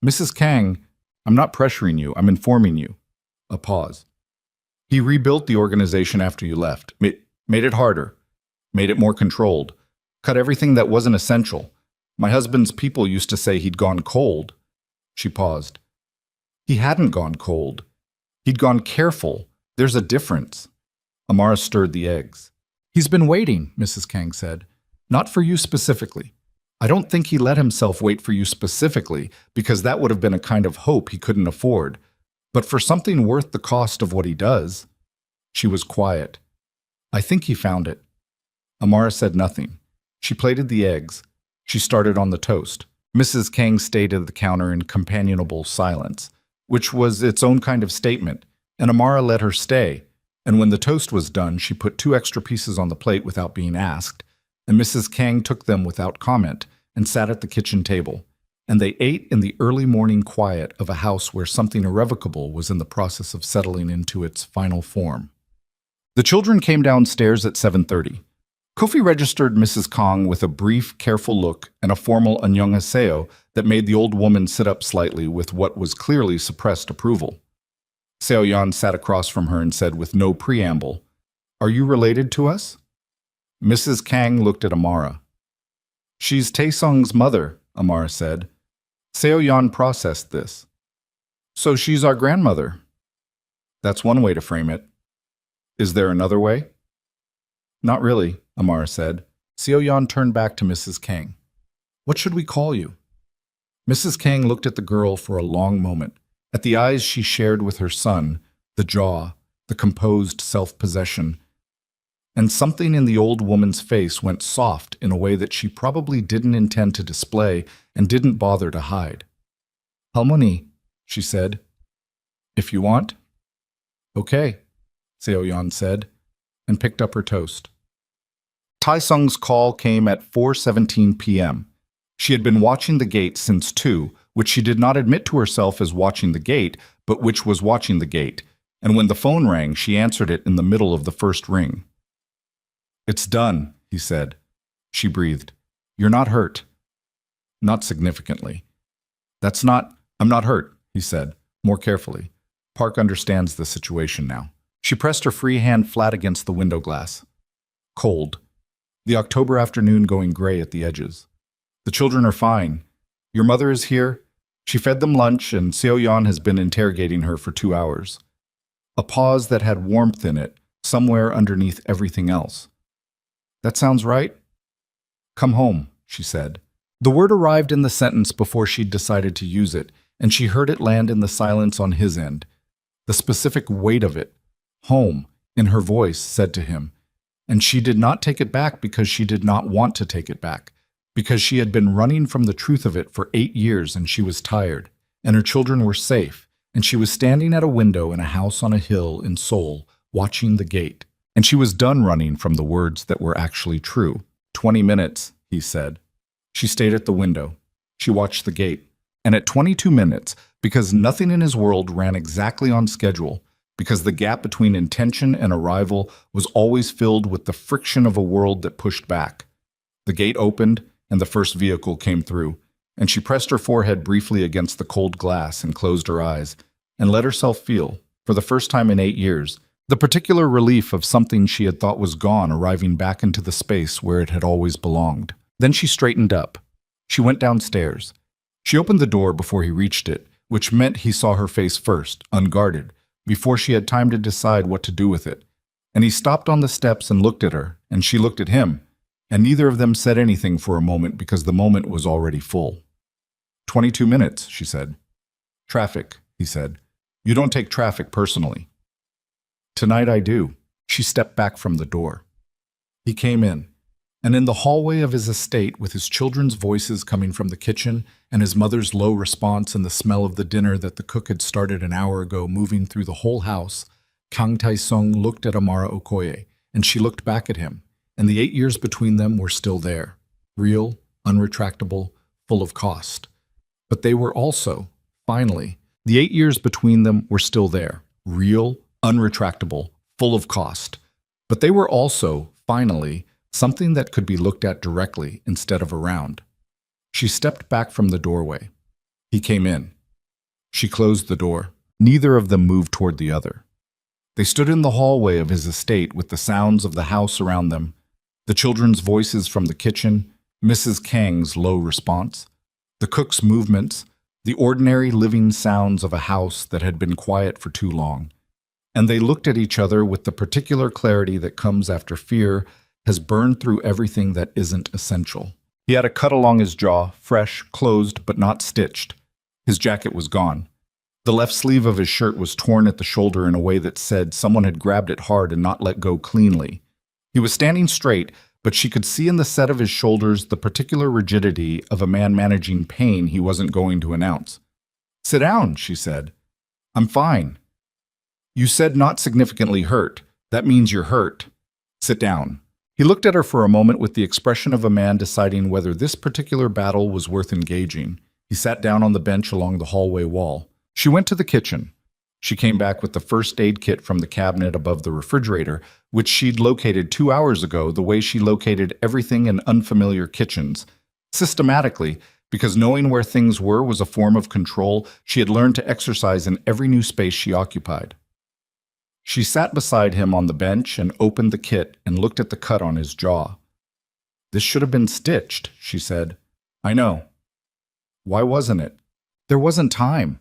Mrs. Kang, I'm not pressuring you, I'm informing you. A pause. He rebuilt the organization after you left, made it harder, made it more controlled, cut everything that wasn't essential. My husband's people used to say he'd gone cold. She paused. He hadn't gone cold. He'd gone careful. There's a difference. Amara stirred the eggs. He's been waiting, Mrs. Kang said. Not for you specifically. I don't think he let himself wait for you specifically, because that would have been a kind of hope he couldn't afford. But for something worth the cost of what he does. She was quiet. I think he found it. Amara said nothing. She plated the eggs. She started on the toast. Mrs. Kang stayed at the counter in companionable silence, which was its own kind of statement, and Amara let her stay. And when the toast was done, she put 2 extra pieces on the plate without being asked, and Mrs. Kang took them without comment and sat at the kitchen table. And they ate in the early morning quiet of a house where something irrevocable was in the process of settling into its final form. The children came downstairs at 7:30. Kofi registered Mrs. Kang with a brief, careful look and a formal annyeonghaseyo that made the old woman sit up slightly with what was clearly suppressed approval. Seo-yeon sat across from her and said with no preamble, Are you related to us? Mrs. Kang looked at Amara. She's Taesung's mother, Amara said. Seo-yeon processed this. So she's our grandmother. That's one way to frame it. Is there another way? Not really, Amara said. Seo-yeon turned back to Mrs. Kang. What should we call you? Mrs. Kang looked at the girl for a long moment, at the eyes she shared with her son, the jaw, the composed self-possession. And something in the old woman's face went soft in a way that she probably didn't intend to display and didn't bother to hide. Halmoni, she said. If you want. Okay, Seo-yeon said, and picked up her toast. Taesung's call came at 4:17 p.m. She had been watching the gate since 2, which she did not admit to herself as watching the gate, but which was watching the gate, and when the phone rang, she answered it in the middle of the first ring. It's done, he said. She breathed. You're not hurt. Not significantly. I'm not hurt, he said, more carefully. Park understands the situation now. She pressed her free hand flat against the window glass. Cold. The October afternoon going gray at the edges. The children are fine. Your mother is here. She fed them lunch, and Seo-yeon has been interrogating her for 2 hours. A pause that had warmth in it, somewhere underneath everything else. That sounds right? Come home, she said. The word arrived in the sentence before she'd decided to use it, and she heard it land in the silence on his end. The specific weight of it, home, in her voice, said to him. And she did not take it back because she did not want to take it back, because she had been running from the truth of it for 8 years and she was tired, and her children were safe, and she was standing at a window in a house on a hill in Seoul, watching the gate. And she was done running from the words that were actually true. 20 minutes, he said. She stayed at the window. She watched the gate. And at 22 minutes, because nothing in his world ran exactly on schedule, because the gap between intention and arrival was always filled with the friction of a world that pushed back, the gate opened and the first vehicle came through, and she pressed her forehead briefly against the cold glass and closed her eyes, and let herself feel, for the first time in 8 years, the particular relief of something she had thought was gone arriving back into the space where it had always belonged. Then she straightened up. She went downstairs. She opened the door before he reached it, which meant he saw her face first, unguarded, before she had time to decide what to do with it. And he stopped on the steps and looked at her, and she looked at him, and neither of them said anything for a moment because the moment was already full. 22 minutes, she said. Traffic, he said. You don't take traffic personally. Tonight I do. She stepped back from the door. He came in, and in the hallway of his estate, with his children's voices coming from the kitchen and his mother's low response and the smell of the dinner that the cook had started an hour ago moving through the whole house, Kang Tae-sung looked at Amara Okoye, and she looked back at him, and the 8 years between them were still there, real, unretractable, full of cost. But they were also, finally, the 8 years between them were still there, real, unretractable, full of cost. But they were also, finally, something that could be looked at directly instead of around. She stepped back from the doorway. He came in. She closed the door. Neither of them moved toward the other. They stood in the hallway of his estate with the sounds of the house around them, the children's voices from the kitchen, Mrs. Kang's low response, the cook's movements, the ordinary living sounds of a house that had been quiet for too long. And they looked at each other with the particular clarity that comes after fear has burned through everything that isn't essential. He had a cut along his jaw, fresh, closed, but not stitched. His jacket was gone. The left sleeve of his shirt was torn at the shoulder in a way that said someone had grabbed it hard and not let go cleanly. He was standing straight, but she could see in the set of his shoulders the particular rigidity of a man managing pain he wasn't going to announce. "Sit down," she said. "I'm fine." "You said not significantly hurt. That means you're hurt. Sit down." He looked at her for a moment with the expression of a man deciding whether this particular battle was worth engaging. He sat down on the bench along the hallway wall. She went to the kitchen. She came back with the first aid kit from the cabinet above the refrigerator, which she'd located 2 hours ago the way she located everything in unfamiliar kitchens. Systematically, because knowing where things were was a form of control she had learned to exercise in every new space she occupied. She sat beside him on the bench and opened the kit and looked at the cut on his jaw. "This should have been stitched," she said. "I know." "Why wasn't it?" "There wasn't time."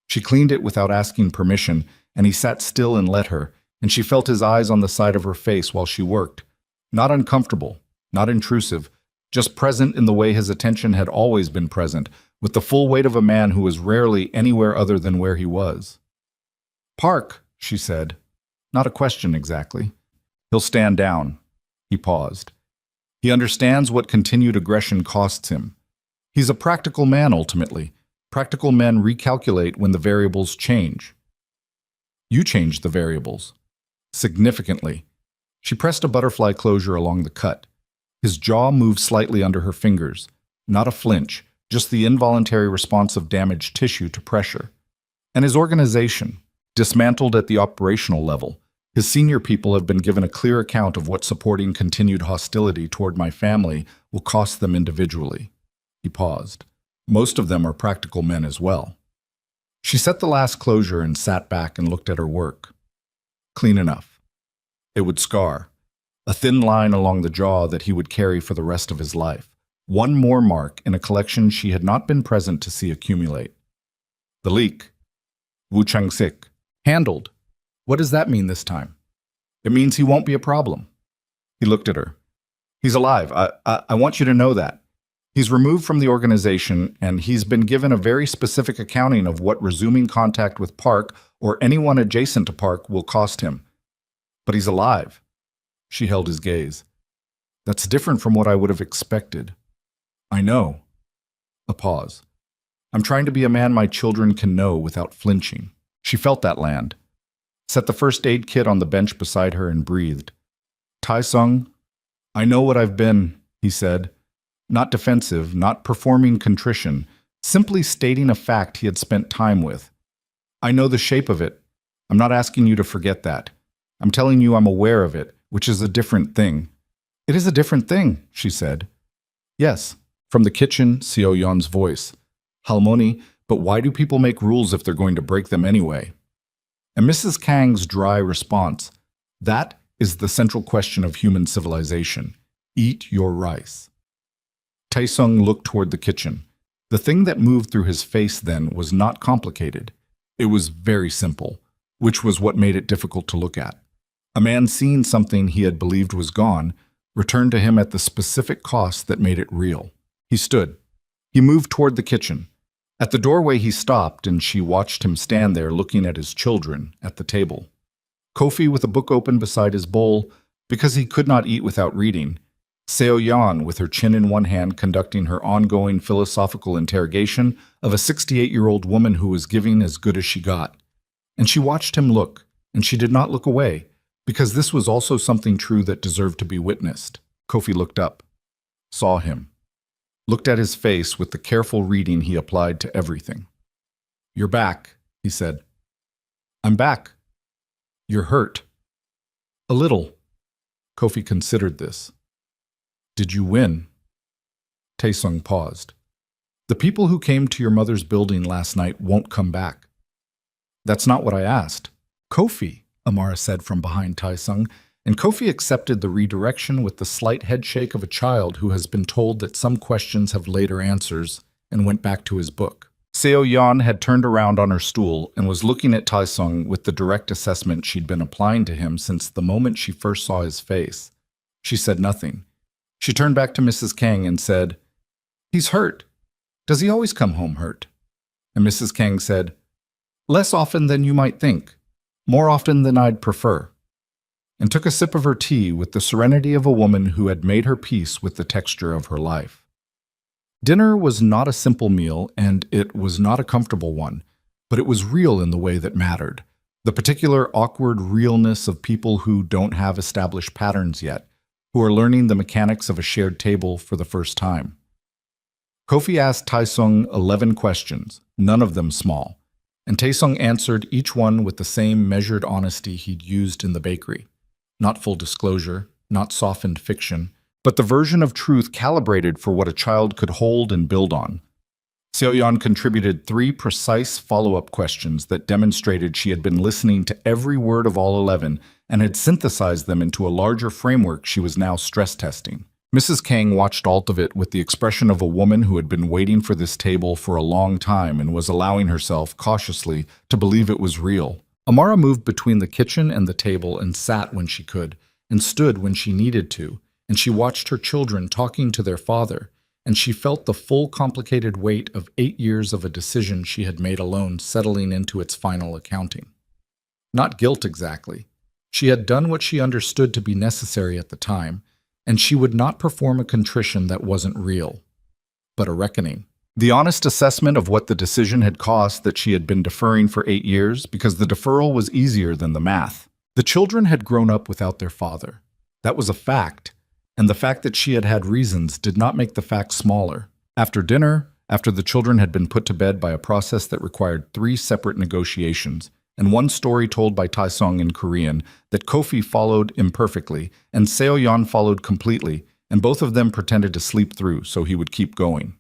She cleaned it without asking permission, and he sat still and let her, and she felt his eyes on the side of her face while she worked. Not uncomfortable, not intrusive, just present in the way his attention had always been present, with the full weight of a man who was rarely anywhere other than where he was. "Park," she said. Not a question exactly. "He'll stand down." He paused. "He understands what continued aggression costs him. He's a practical man, ultimately. Practical men recalculate when the variables change." "You changed the variables." "Significantly." She pressed a butterfly closure along the cut. His jaw moved slightly under her fingers. Not a flinch, just the involuntary response of damaged tissue to pressure. And his organization, dismantled at the operational level. His senior people have been given a clear account of what supporting continued hostility toward my family will cost them individually. He paused. Most of them are practical men as well. She set the last closure and sat back and looked at her work. Clean enough. It would scar. A thin line along the jaw that he would carry for the rest of his life. One more mark in a collection she had not been present to see accumulate. The leak. Wu Chang-sik. Handled. What does that mean this time? It means he won't be a problem. He looked at her. He's alive. I want you to know that. He's removed from the organization, and he's been given a very specific accounting of what resuming contact with Park or anyone adjacent to Park will cost him. But he's alive. She held his gaze. That's different from what I would have expected. I know. A pause. I'm trying to be a man my children can know without flinching. She felt that land. Set the first aid kit on the bench beside her and breathed. "Tai-sung, I know what I've been," he said. Not defensive, not performing contrition, simply stating a fact he had spent time with. "I know the shape of it. I'm not asking you to forget that. I'm telling you I'm aware of it, which is a different thing." "It is a different thing," she said. "Yes." From the kitchen, Seo Yon's voice. "Halmoni, but why do people make rules if they're going to break them anyway?" And Mrs. Kang's dry response. "That is the central question of human civilization. Eat your rice." Taesung looked toward the kitchen. The thing that moved through his face then was not complicated. It was very simple, which was what made it difficult to look at. A man seeing something he had believed was gone returned to him at the specific cost that made it real. He stood. He moved toward the kitchen. At the doorway he stopped, and she watched him stand there looking at his children at the table. Kofi with a book open beside his bowl, because he could not eat without reading. Seo Yan with her chin in one hand conducting her ongoing philosophical interrogation of a 68-year-old woman who was giving as good as she got. And she watched him look, and she did not look away, because this was also something true that deserved to be witnessed. Kofi looked up, saw him, looked at his face with the careful reading he applied to everything. "You're back," he said. "I'm back." "You're hurt." "A little." Kofi considered this. "Did you win?" Taesung paused. The people who came to your mother's building last night won't come back. That's not what I asked. Kofi, Amara said from behind Taesung, and Kofi accepted the redirection with the slight headshake of a child who has been told that some questions have later answers, and went back to his book. Seo Yan had turned around on her stool and was looking at Taesung with the direct assessment she'd been applying to him since the moment she first saw his face. She said nothing. She turned back to Mrs. Kang and said, "He's hurt. Does he always come home hurt?" And Mrs. Kang said, "Less often than you might think. More often than I'd prefer," and took a sip of her tea with the serenity of a woman who had made her peace with the texture of her life. Dinner was not a simple meal, and it was not a comfortable one, but it was real in the way that mattered. The particular awkward realness of people who don't have established patterns yet, who are learning the mechanics of a shared table for the first time. Kofi asked Taesung 11 questions, none of them small, and Taesung answered each one with the same measured honesty he'd used in the bakery. Not full disclosure, not softened fiction, but the version of truth calibrated for what a child could hold and build on. Seoyeon contributed 3 precise follow-up questions that demonstrated she had been listening to every word of all 11 and had synthesized them into a larger framework she was now stress testing. Mrs. Kang watched all of it with the expression of a woman who had been waiting for this table for a long time and was allowing herself, cautiously, to believe it was real. Amara moved between the kitchen and the table and sat when she could, and stood when she needed to, and she watched her children talking to their father, and she felt the full complicated weight of 8 years of a decision she had made alone settling into its final accounting. Not guilt exactly. She had done what she understood to be necessary at the time, and she would not perform a contrition that wasn't real, but a reckoning. The honest assessment of what the decision had cost that she had been deferring for 8 years because the deferral was easier than the math. The children had grown up without their father. That was a fact, and the fact that she had had reasons did not make the fact smaller. After dinner, after the children had been put to bed by a process that required 3 separate negotiations, and one story told by Taesung in Korean that Kofi followed imperfectly and Seoyeon followed completely, and both of them pretended to sleep through so he would keep going.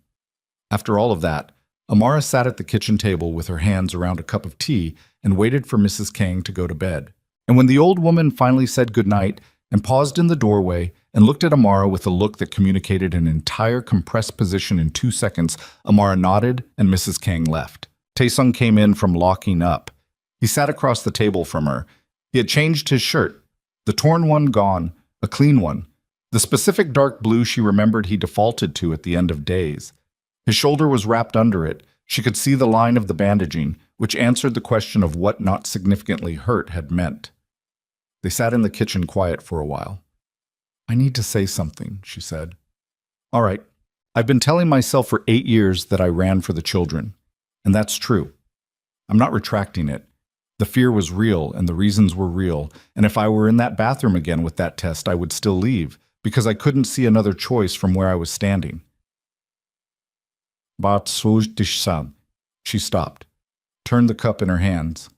After all of that, Amara sat at the kitchen table with her hands around a cup of tea and waited for Mrs. Kang to go to bed. And when the old woman finally said goodnight and paused in the doorway and looked at Amara with a look that communicated an entire compressed position in 2 seconds, Amara nodded and Mrs. Kang left. Taesung came in from locking up. He sat across the table from her. He had changed his shirt, the torn one gone, a clean one, the specific dark blue she remembered he defaulted to at the end of days. His shoulder was wrapped under it. She could see the line of the bandaging, which answered the question of what not significantly hurt had meant. They sat in the kitchen quiet for a while. "I need to say something," she said. "All right. I've been telling myself for 8 years that I ran for the children, and that's true. I'm not retracting it. The fear was real, and the reasons were real, and if I were in that bathroom again with that test, I would still leave, because I couldn't see another choice from where I was standing." "But Sojdish-san," she stopped, turned the cup in her hands.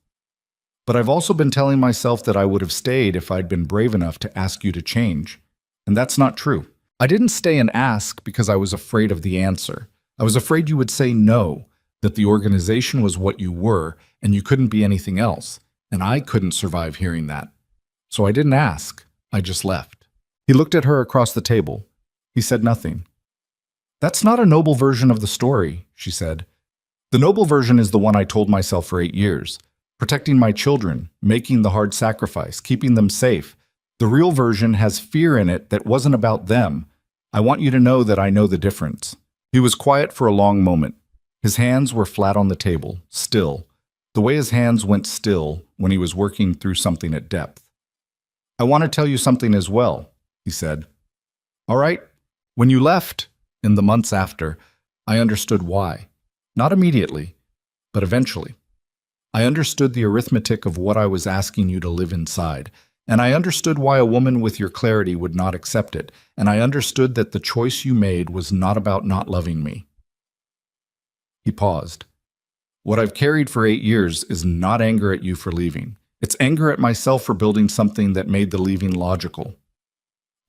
"But I've also been telling myself that I would have stayed if I'd been brave enough to ask you to change. And that's not true. I didn't stay and ask because I was afraid of the answer. I was afraid you would say no, that the organization was what you were, and you couldn't be anything else, and I couldn't survive hearing that. So I didn't ask. I just left." He looked at her across the table. He said nothing. "That's not a noble version of the story," she said. "The noble version is the one I told myself for 8 years. Protecting my children, making the hard sacrifice, keeping them safe. The real version has fear in it that wasn't about them. I want you to know that I know the difference." He was quiet for a long moment. His hands were flat on the table, still, the way his hands went still when he was working through something at depth. "I want to tell you something as well," he said. "All right, when you left, in the months after, I understood why. Not immediately, but eventually. I understood the arithmetic of what I was asking you to live inside, and I understood why a woman with your clarity would not accept it, and I understood that the choice you made was not about not loving me." He paused. "What I've carried for 8 years is not anger at you for leaving. It's anger at myself for building something that made the leaving logical."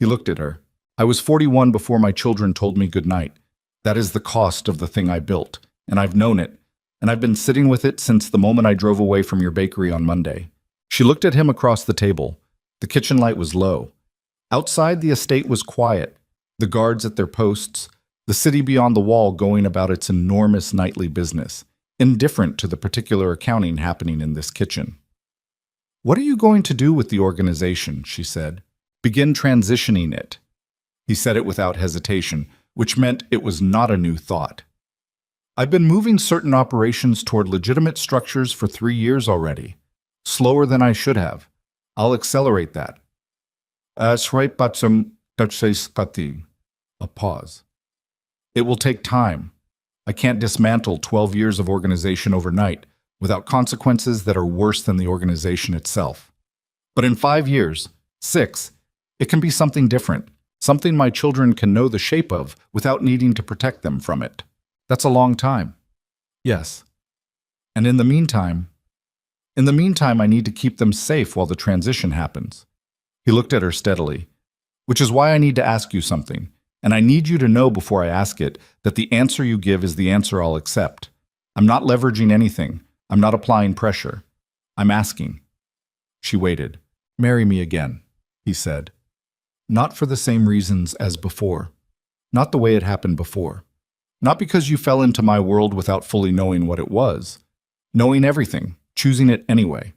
He looked at her. "I was 41 before my children told me goodnight. That is the cost of the thing I built, and I've known it, and I've been sitting with it since the moment I drove away from your bakery on Monday." She looked at him across the table. The kitchen light was low. Outside, the estate was quiet, the guards at their posts, the city beyond the wall going about its enormous nightly business, indifferent to the particular accounting happening in this kitchen. "What are you going to do with the organization?" she said. "Begin transitioning it." He said it without hesitation, which meant it was not a new thought. "I've been moving certain operations toward legitimate structures for 3 years already. Slower than I should have. I'll accelerate that." A pause. "It will take time. I can't dismantle 12 years of organization overnight without consequences that are worse than the organization itself. But in 5 years, 6, it can be something different, something my children can know the shape of without needing to protect them from it. That's a long time." "Yes. And in the meantime, I need to keep them safe while the transition happens." He looked at her steadily. "Which is why I need to ask you something, and I need you to know before I ask it that the answer you give is the answer I'll accept. I'm not leveraging anything. I'm not applying pressure. I'm asking." She waited. "Marry me again," he said. "Not for the same reasons as before. Not the way it happened before. Not because you fell into my world without fully knowing what it was. Knowing everything, choosing it anyway."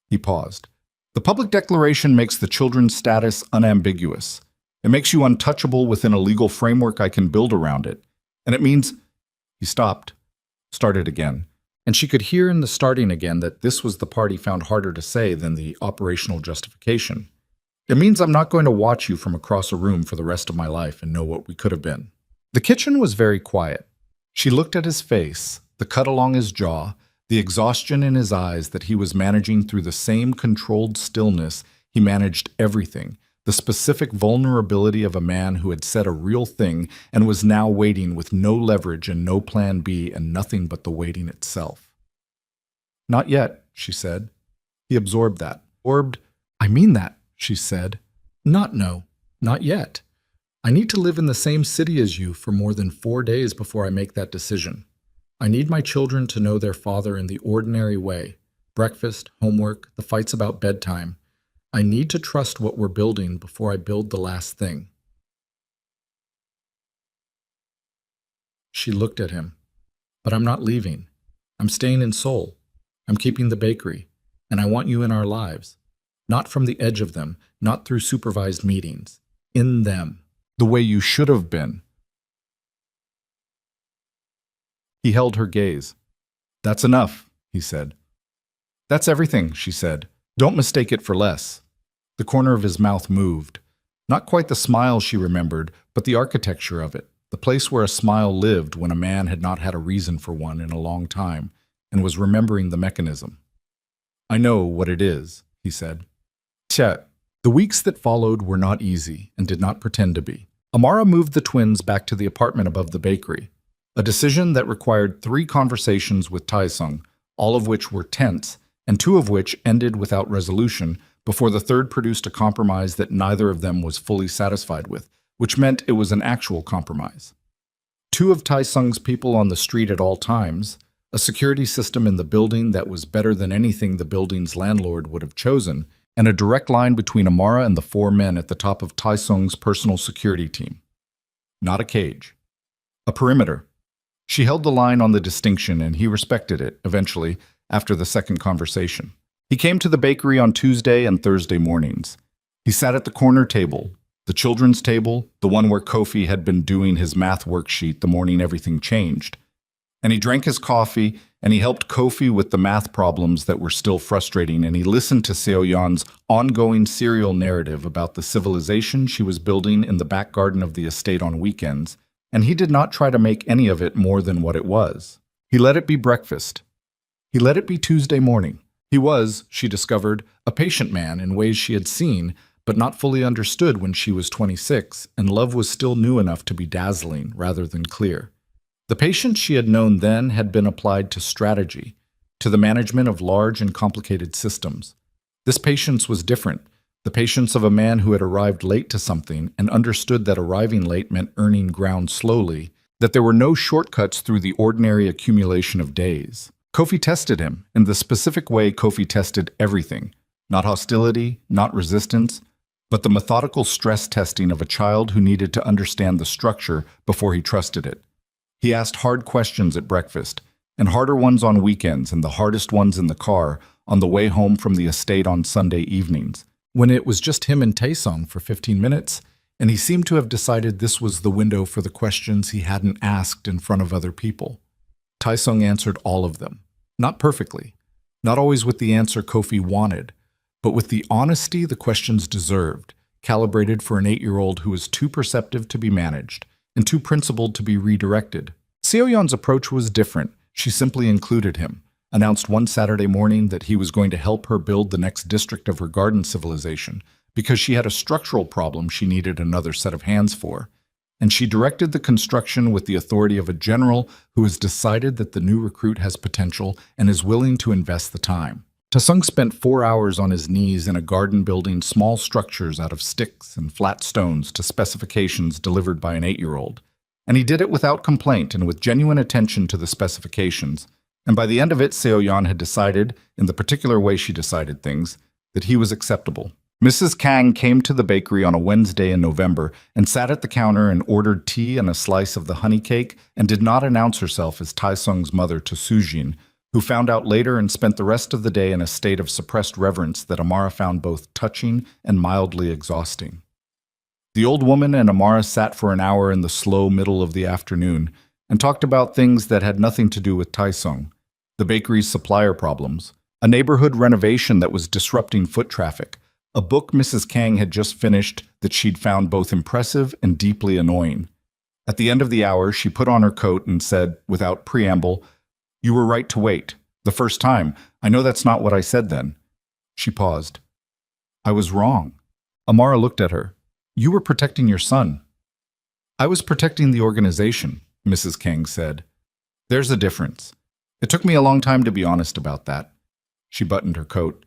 He paused. "The public declaration makes the children's status unambiguous. It makes you untouchable within a legal framework I can build around it. And it means—" He stopped, started again, and she could hear in the starting again that this was the part he found harder to say than the operational justification. "It means I'm not going to watch you from across a room for the rest of my life and know what we could have been." The kitchen was very quiet. She looked at his face, the cut along his jaw, the exhaustion in his eyes that he was managing through the same controlled stillness he managed everything, the specific vulnerability of a man who had said a real thing and was now waiting with no leverage and no plan B and nothing but the waiting itself. "Not yet," she said. He absorbed that. "I mean that," she said. Not yet. I need to live in the same city as you for more than 4 days before I make that decision. I need my children to know their father in the ordinary way. Breakfast, homework, the fights about bedtime. I need to trust what we're building before I build the last thing." She looked at him. "But I'm not leaving. I'm staying in Seoul. I'm keeping the bakery. And I want you in our lives. Not from the edge of them, not through supervised meetings. In them. The way you should have been." He held her gaze. "That's enough," he said. "That's everything," she said. "Don't mistake it for less." The corner of his mouth moved. Not quite the smile she remembered, but the architecture of it, the place where a smile lived when a man had not had a reason for one in a long time and was remembering the mechanism. "I know what it is," he said. "Tja." The weeks that followed were not easy and did not pretend to be. Amara moved the twins back to the apartment above the bakery, a decision that required 3 conversations with Taesung, all of which were tense, and 2 of which ended without resolution before the third produced a compromise that neither of them was fully satisfied with, which meant it was an actual compromise. 2 of Taesung's people on the street at all times, a security system in the building that was better than anything the building's landlord would have chosen, and a direct line between Amara and the 4 men at the top of Taesung's personal security team. Not a cage. A perimeter. She held the line on the distinction, and he respected it, eventually, after the second conversation. He came to the bakery on Tuesday and Thursday mornings. He sat at the corner table, the children's table, the one where Kofi had been doing his math worksheet the morning everything changed. And he drank his coffee, and he helped Kofi with the math problems that were still frustrating, and he listened to Seo-yeon's ongoing serial narrative about the civilization she was building in the back garden of the estate on weekends, and he did not try to make any of it more than what it was. He let it be breakfast. He let it be Tuesday morning. He was, she discovered, a patient man in ways she had seen, but not fully understood when she was 26, and love was still new enough to be dazzling rather than clear. The patience she had known then had been applied to strategy, to the management of large and complicated systems. This patience was different, the patience of a man who had arrived late to something and understood that arriving late meant earning ground slowly that there were no shortcuts through the ordinary accumulation of days. Kofi tested him in the specific way Kofi tested everything, not hostility, not resistance, but the methodical stress testing of a child who needed to understand the structure before he trusted it. He asked hard questions at breakfast, and harder ones on weekends, and the hardest ones in the car on the way home from the estate on Sunday evenings, when it was just him and Taesung for 15 minutes, and he seemed to have decided this was the window for the questions he hadn't asked in front of other people. Taesung answered all of them, not perfectly, not always with the answer Kofi wanted, but with the honesty the questions deserved, calibrated for an 8-year-old who was too perceptive to be managed and too principled to be redirected. Seo-yeon's approach was different. She simply included him, announced one Saturday morning that he was going to help her build the next district of her garden civilization because she had a structural problem she needed another set of hands for, and she directed the construction with the authority of a general who has decided that the new recruit has potential and is willing to invest the time. Taesung spent 4 hours on his knees in a garden building small structures out of sticks and flat stones to specifications delivered by an 8-year-old. And he did it without complaint and with genuine attention to the specifications. And by the end of it, Seo-yeon had decided, in the particular way she decided things, that he was acceptable. Mrs. Kang came to the bakery on a Wednesday in November and sat at the counter and ordered tea and a slice of the honey cake and did not announce herself as Taesung's mother to Sujin, who found out later and spent the rest of the day in a state of suppressed reverence that Amara found both touching and mildly exhausting. The old woman and Amara sat for an hour in the slow middle of the afternoon and talked about things that had nothing to do with Taesung, the bakery's supplier problems, a neighborhood renovation that was disrupting foot traffic, a book Mrs. Kang had just finished that she'd found both impressive and deeply annoying. At the end of the hour, she put on her coat and said, without preamble, "You were right to wait. The first time. I know that's not what I said then." She paused. "I was wrong." Amara looked at her. "You were protecting your son." "I was protecting the organization," Mrs. Kang said. "There's a difference. It took me a long time to be honest about that." She buttoned her coat.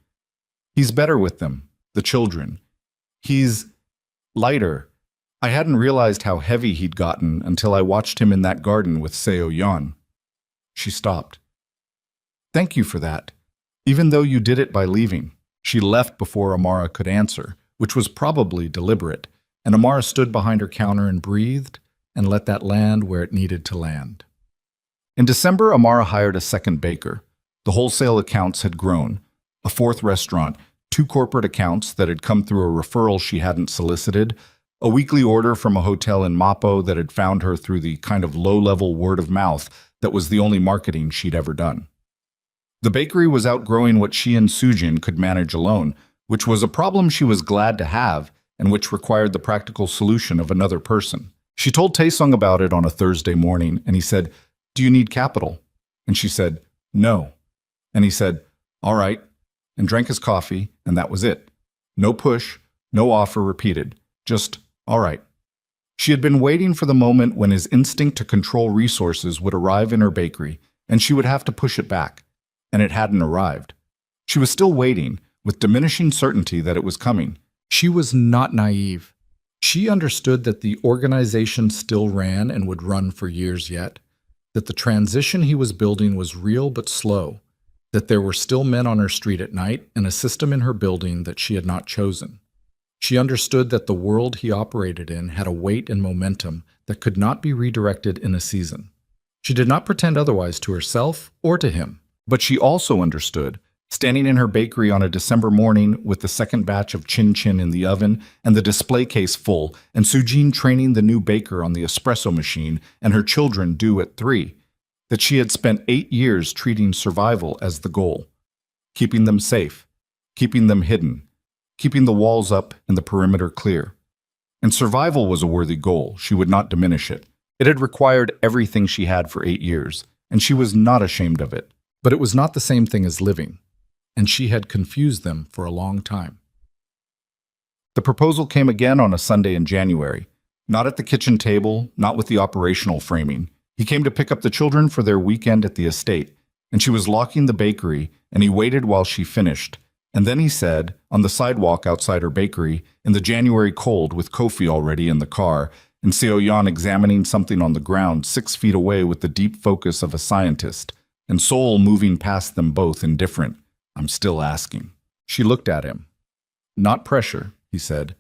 "He's better with them, the children. He's lighter. I hadn't realized how heavy he'd gotten until I watched him in that garden with Seo-yeon." She stopped. "Thank you for that. Even though you did it by leaving." She left before Amara could answer, which was probably deliberate, and Amara stood behind her counter and breathed and let that land where it needed to land. In December, Amara hired a second baker. The wholesale accounts had grown. A fourth restaurant, 2 corporate accounts that had come through a referral she hadn't solicited, a weekly order from a hotel in Mapo that had found her through the kind of low-level word of mouth that was the only marketing she'd ever done. The bakery was outgrowing what she and Sujin could manage alone, which was a problem she was glad to have and which required the practical solution of another person. She told Taesung about it on a Thursday morning, and he said, "Do you need capital?" And she said, "No." And he said, "All right," and drank his coffee, and that was it. No push, no offer repeated, just, "All right." She had been waiting for the moment when his instinct to control resources would arrive in her bakery, and she would have to push it back, and it hadn't arrived. She was still waiting, with diminishing certainty that it was coming. She was not naive. She understood that the organization still ran and would run for years yet, that the transition he was building was real but slow, that there were still men on her street at night and a system in her building that she had not chosen. She understood that the world he operated in had a weight and momentum that could not be redirected in a season. She did not pretend otherwise to herself or to him. But she also understood, standing in her bakery on a December morning with the second batch of chin-chin in the oven and the display case full, and Sujin training the new baker on the espresso machine and her children due at 3, that she had spent 8 years treating survival as the goal, keeping them safe, keeping them hidden, keeping the walls up and the perimeter clear. And survival was a worthy goal. She would not diminish it. It had required everything she had for 8 years, and she was not ashamed of it. But it was not the same thing as living, and she had confused them for a long time. The proposal came again on a Sunday in January, not at the kitchen table, not with the operational framing. He came to pick up the children for their weekend at the estate, and she was locking the bakery, and he waited while she finished. And then he said, on the sidewalk outside her bakery, in the January cold with Kofi already in the car, and Seo Yan examining something on the ground 6 feet away with the deep focus of a scientist, and Sol moving past them both indifferent. I'm still asking. She looked at him. Not pressure, he said.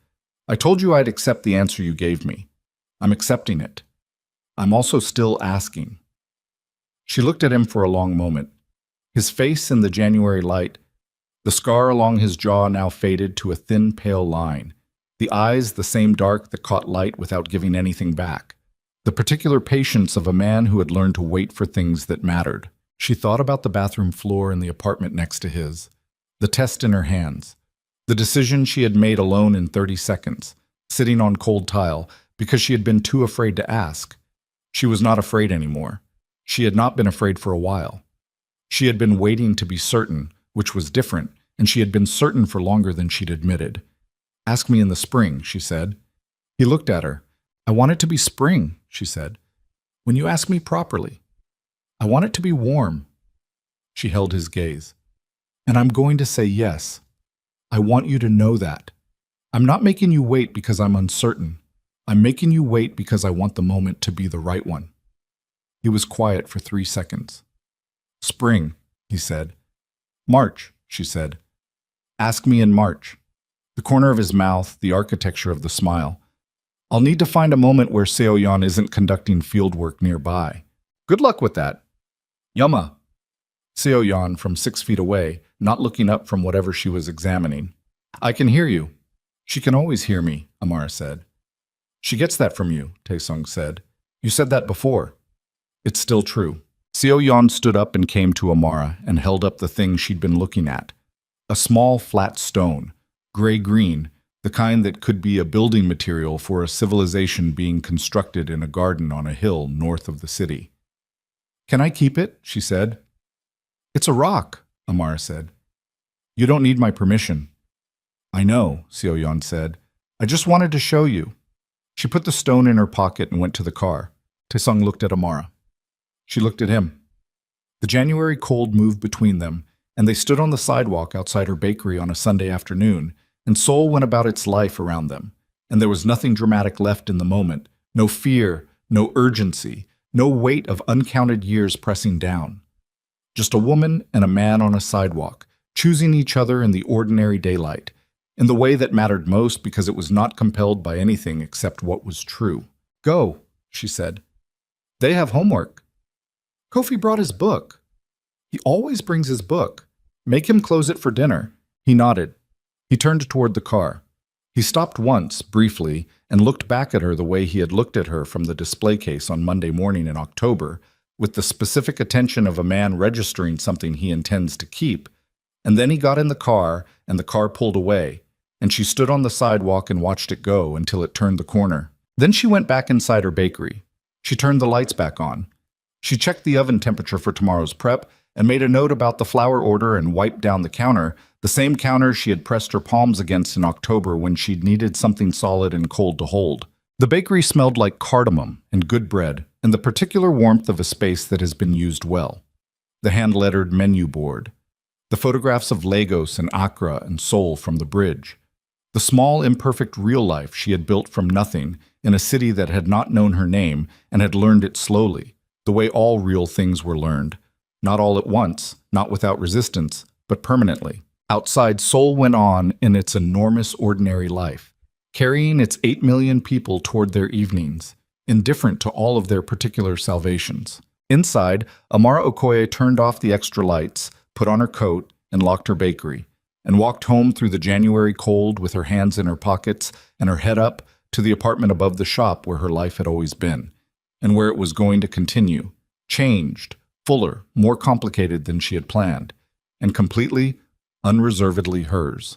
I told you I'd accept the answer you gave me. I'm accepting it. I'm also still asking. She looked at him for a long moment. His face in the January light, the scar along his jaw now faded to a thin, pale line. The eyes the same dark that caught light without giving anything back. The particular patience of a man who had learned to wait for things that mattered. She thought about the bathroom floor in the apartment next to his, the test in her hands, the decision she had made alone in 30 seconds, sitting on cold tile because she had been too afraid to ask. She was not afraid anymore. She had not been afraid for a while. She had been waiting to be certain, which was different, and she had been certain for longer than she'd admitted. Ask me in the spring, she said. He looked at her. I want it to be spring, she said. When you ask me properly. I want it to be warm. She held his gaze. And I'm going to say yes. I want you to know that. I'm not making you wait because I'm uncertain. I'm making you wait because I want the moment to be the right one. He was quiet for 3 seconds. Spring, he said. March, she said. Ask me in March. The corner of his mouth, the architecture of the smile. I'll need to find a moment where Seo Yan isn't conducting field work nearby. Good luck with that. Yama. Seo Yan from 6 feet away, not looking up from whatever she was examining. I can hear you. She can always hear me, Amara said. She gets that from you, Taesung said. You said that before. It's still true. Seo Yan stood up and came to Amara and held up the thing she'd been looking at. A small, flat stone, gray-green, the kind that could be a building material for a civilization being constructed in a garden on a hill north of the city. Can I keep it? She said. It's a rock, Amara said. You don't need my permission. I know, Seo Yan said. I just wanted to show you. She put the stone in her pocket and went to the car. Taesung looked at Amara. She looked at him. The January cold moved between them, and they stood on the sidewalk outside her bakery on a Sunday afternoon, and Seoul went about its life around them, and there was nothing dramatic left in the moment, no fear, no urgency, no weight of uncounted years pressing down. Just a woman and a man on a sidewalk, choosing each other in the ordinary daylight, in the way that mattered most because it was not compelled by anything except what was true. Go, she said. They have homework. Kofi brought his book. He always brings his book. Make him close it for dinner. He nodded. He turned toward the car. He stopped once, briefly, and looked back at her the way he had looked at her from the display case on Monday morning in October, with the specific attention of a man registering something he intends to keep. And then he got in the car, and the car pulled away, and she stood on the sidewalk and watched it go until it turned the corner. Then she went back inside her bakery. She turned the lights back on. She checked the oven temperature for tomorrow's prep and made a note about the flour order and wiped down the counter, the same counter she had pressed her palms against in October when she'd needed something solid and cold to hold. The bakery smelled like cardamom and good bread and the particular warmth of a space that has been used well. The hand-lettered menu board. The photographs of Lagos and Accra and Seoul from the bridge. The small, imperfect real life she had built from nothing in a city that had not known her name and had learned it slowly, the way all real things were learned. Not all at once, not without resistance, but permanently. Outside, Seoul went on in its enormous ordinary life, carrying its 8 million people toward their evenings, indifferent to all of their particular salvations. Inside, Amara Okoye turned off the extra lights, put on her coat, and locked her bakery, and walked home through the January cold with her hands in her pockets and her head up to the apartment above the shop where her life had always been, and where it was going to continue, changed, fuller, more complicated than she had planned, and completely, unreservedly hers.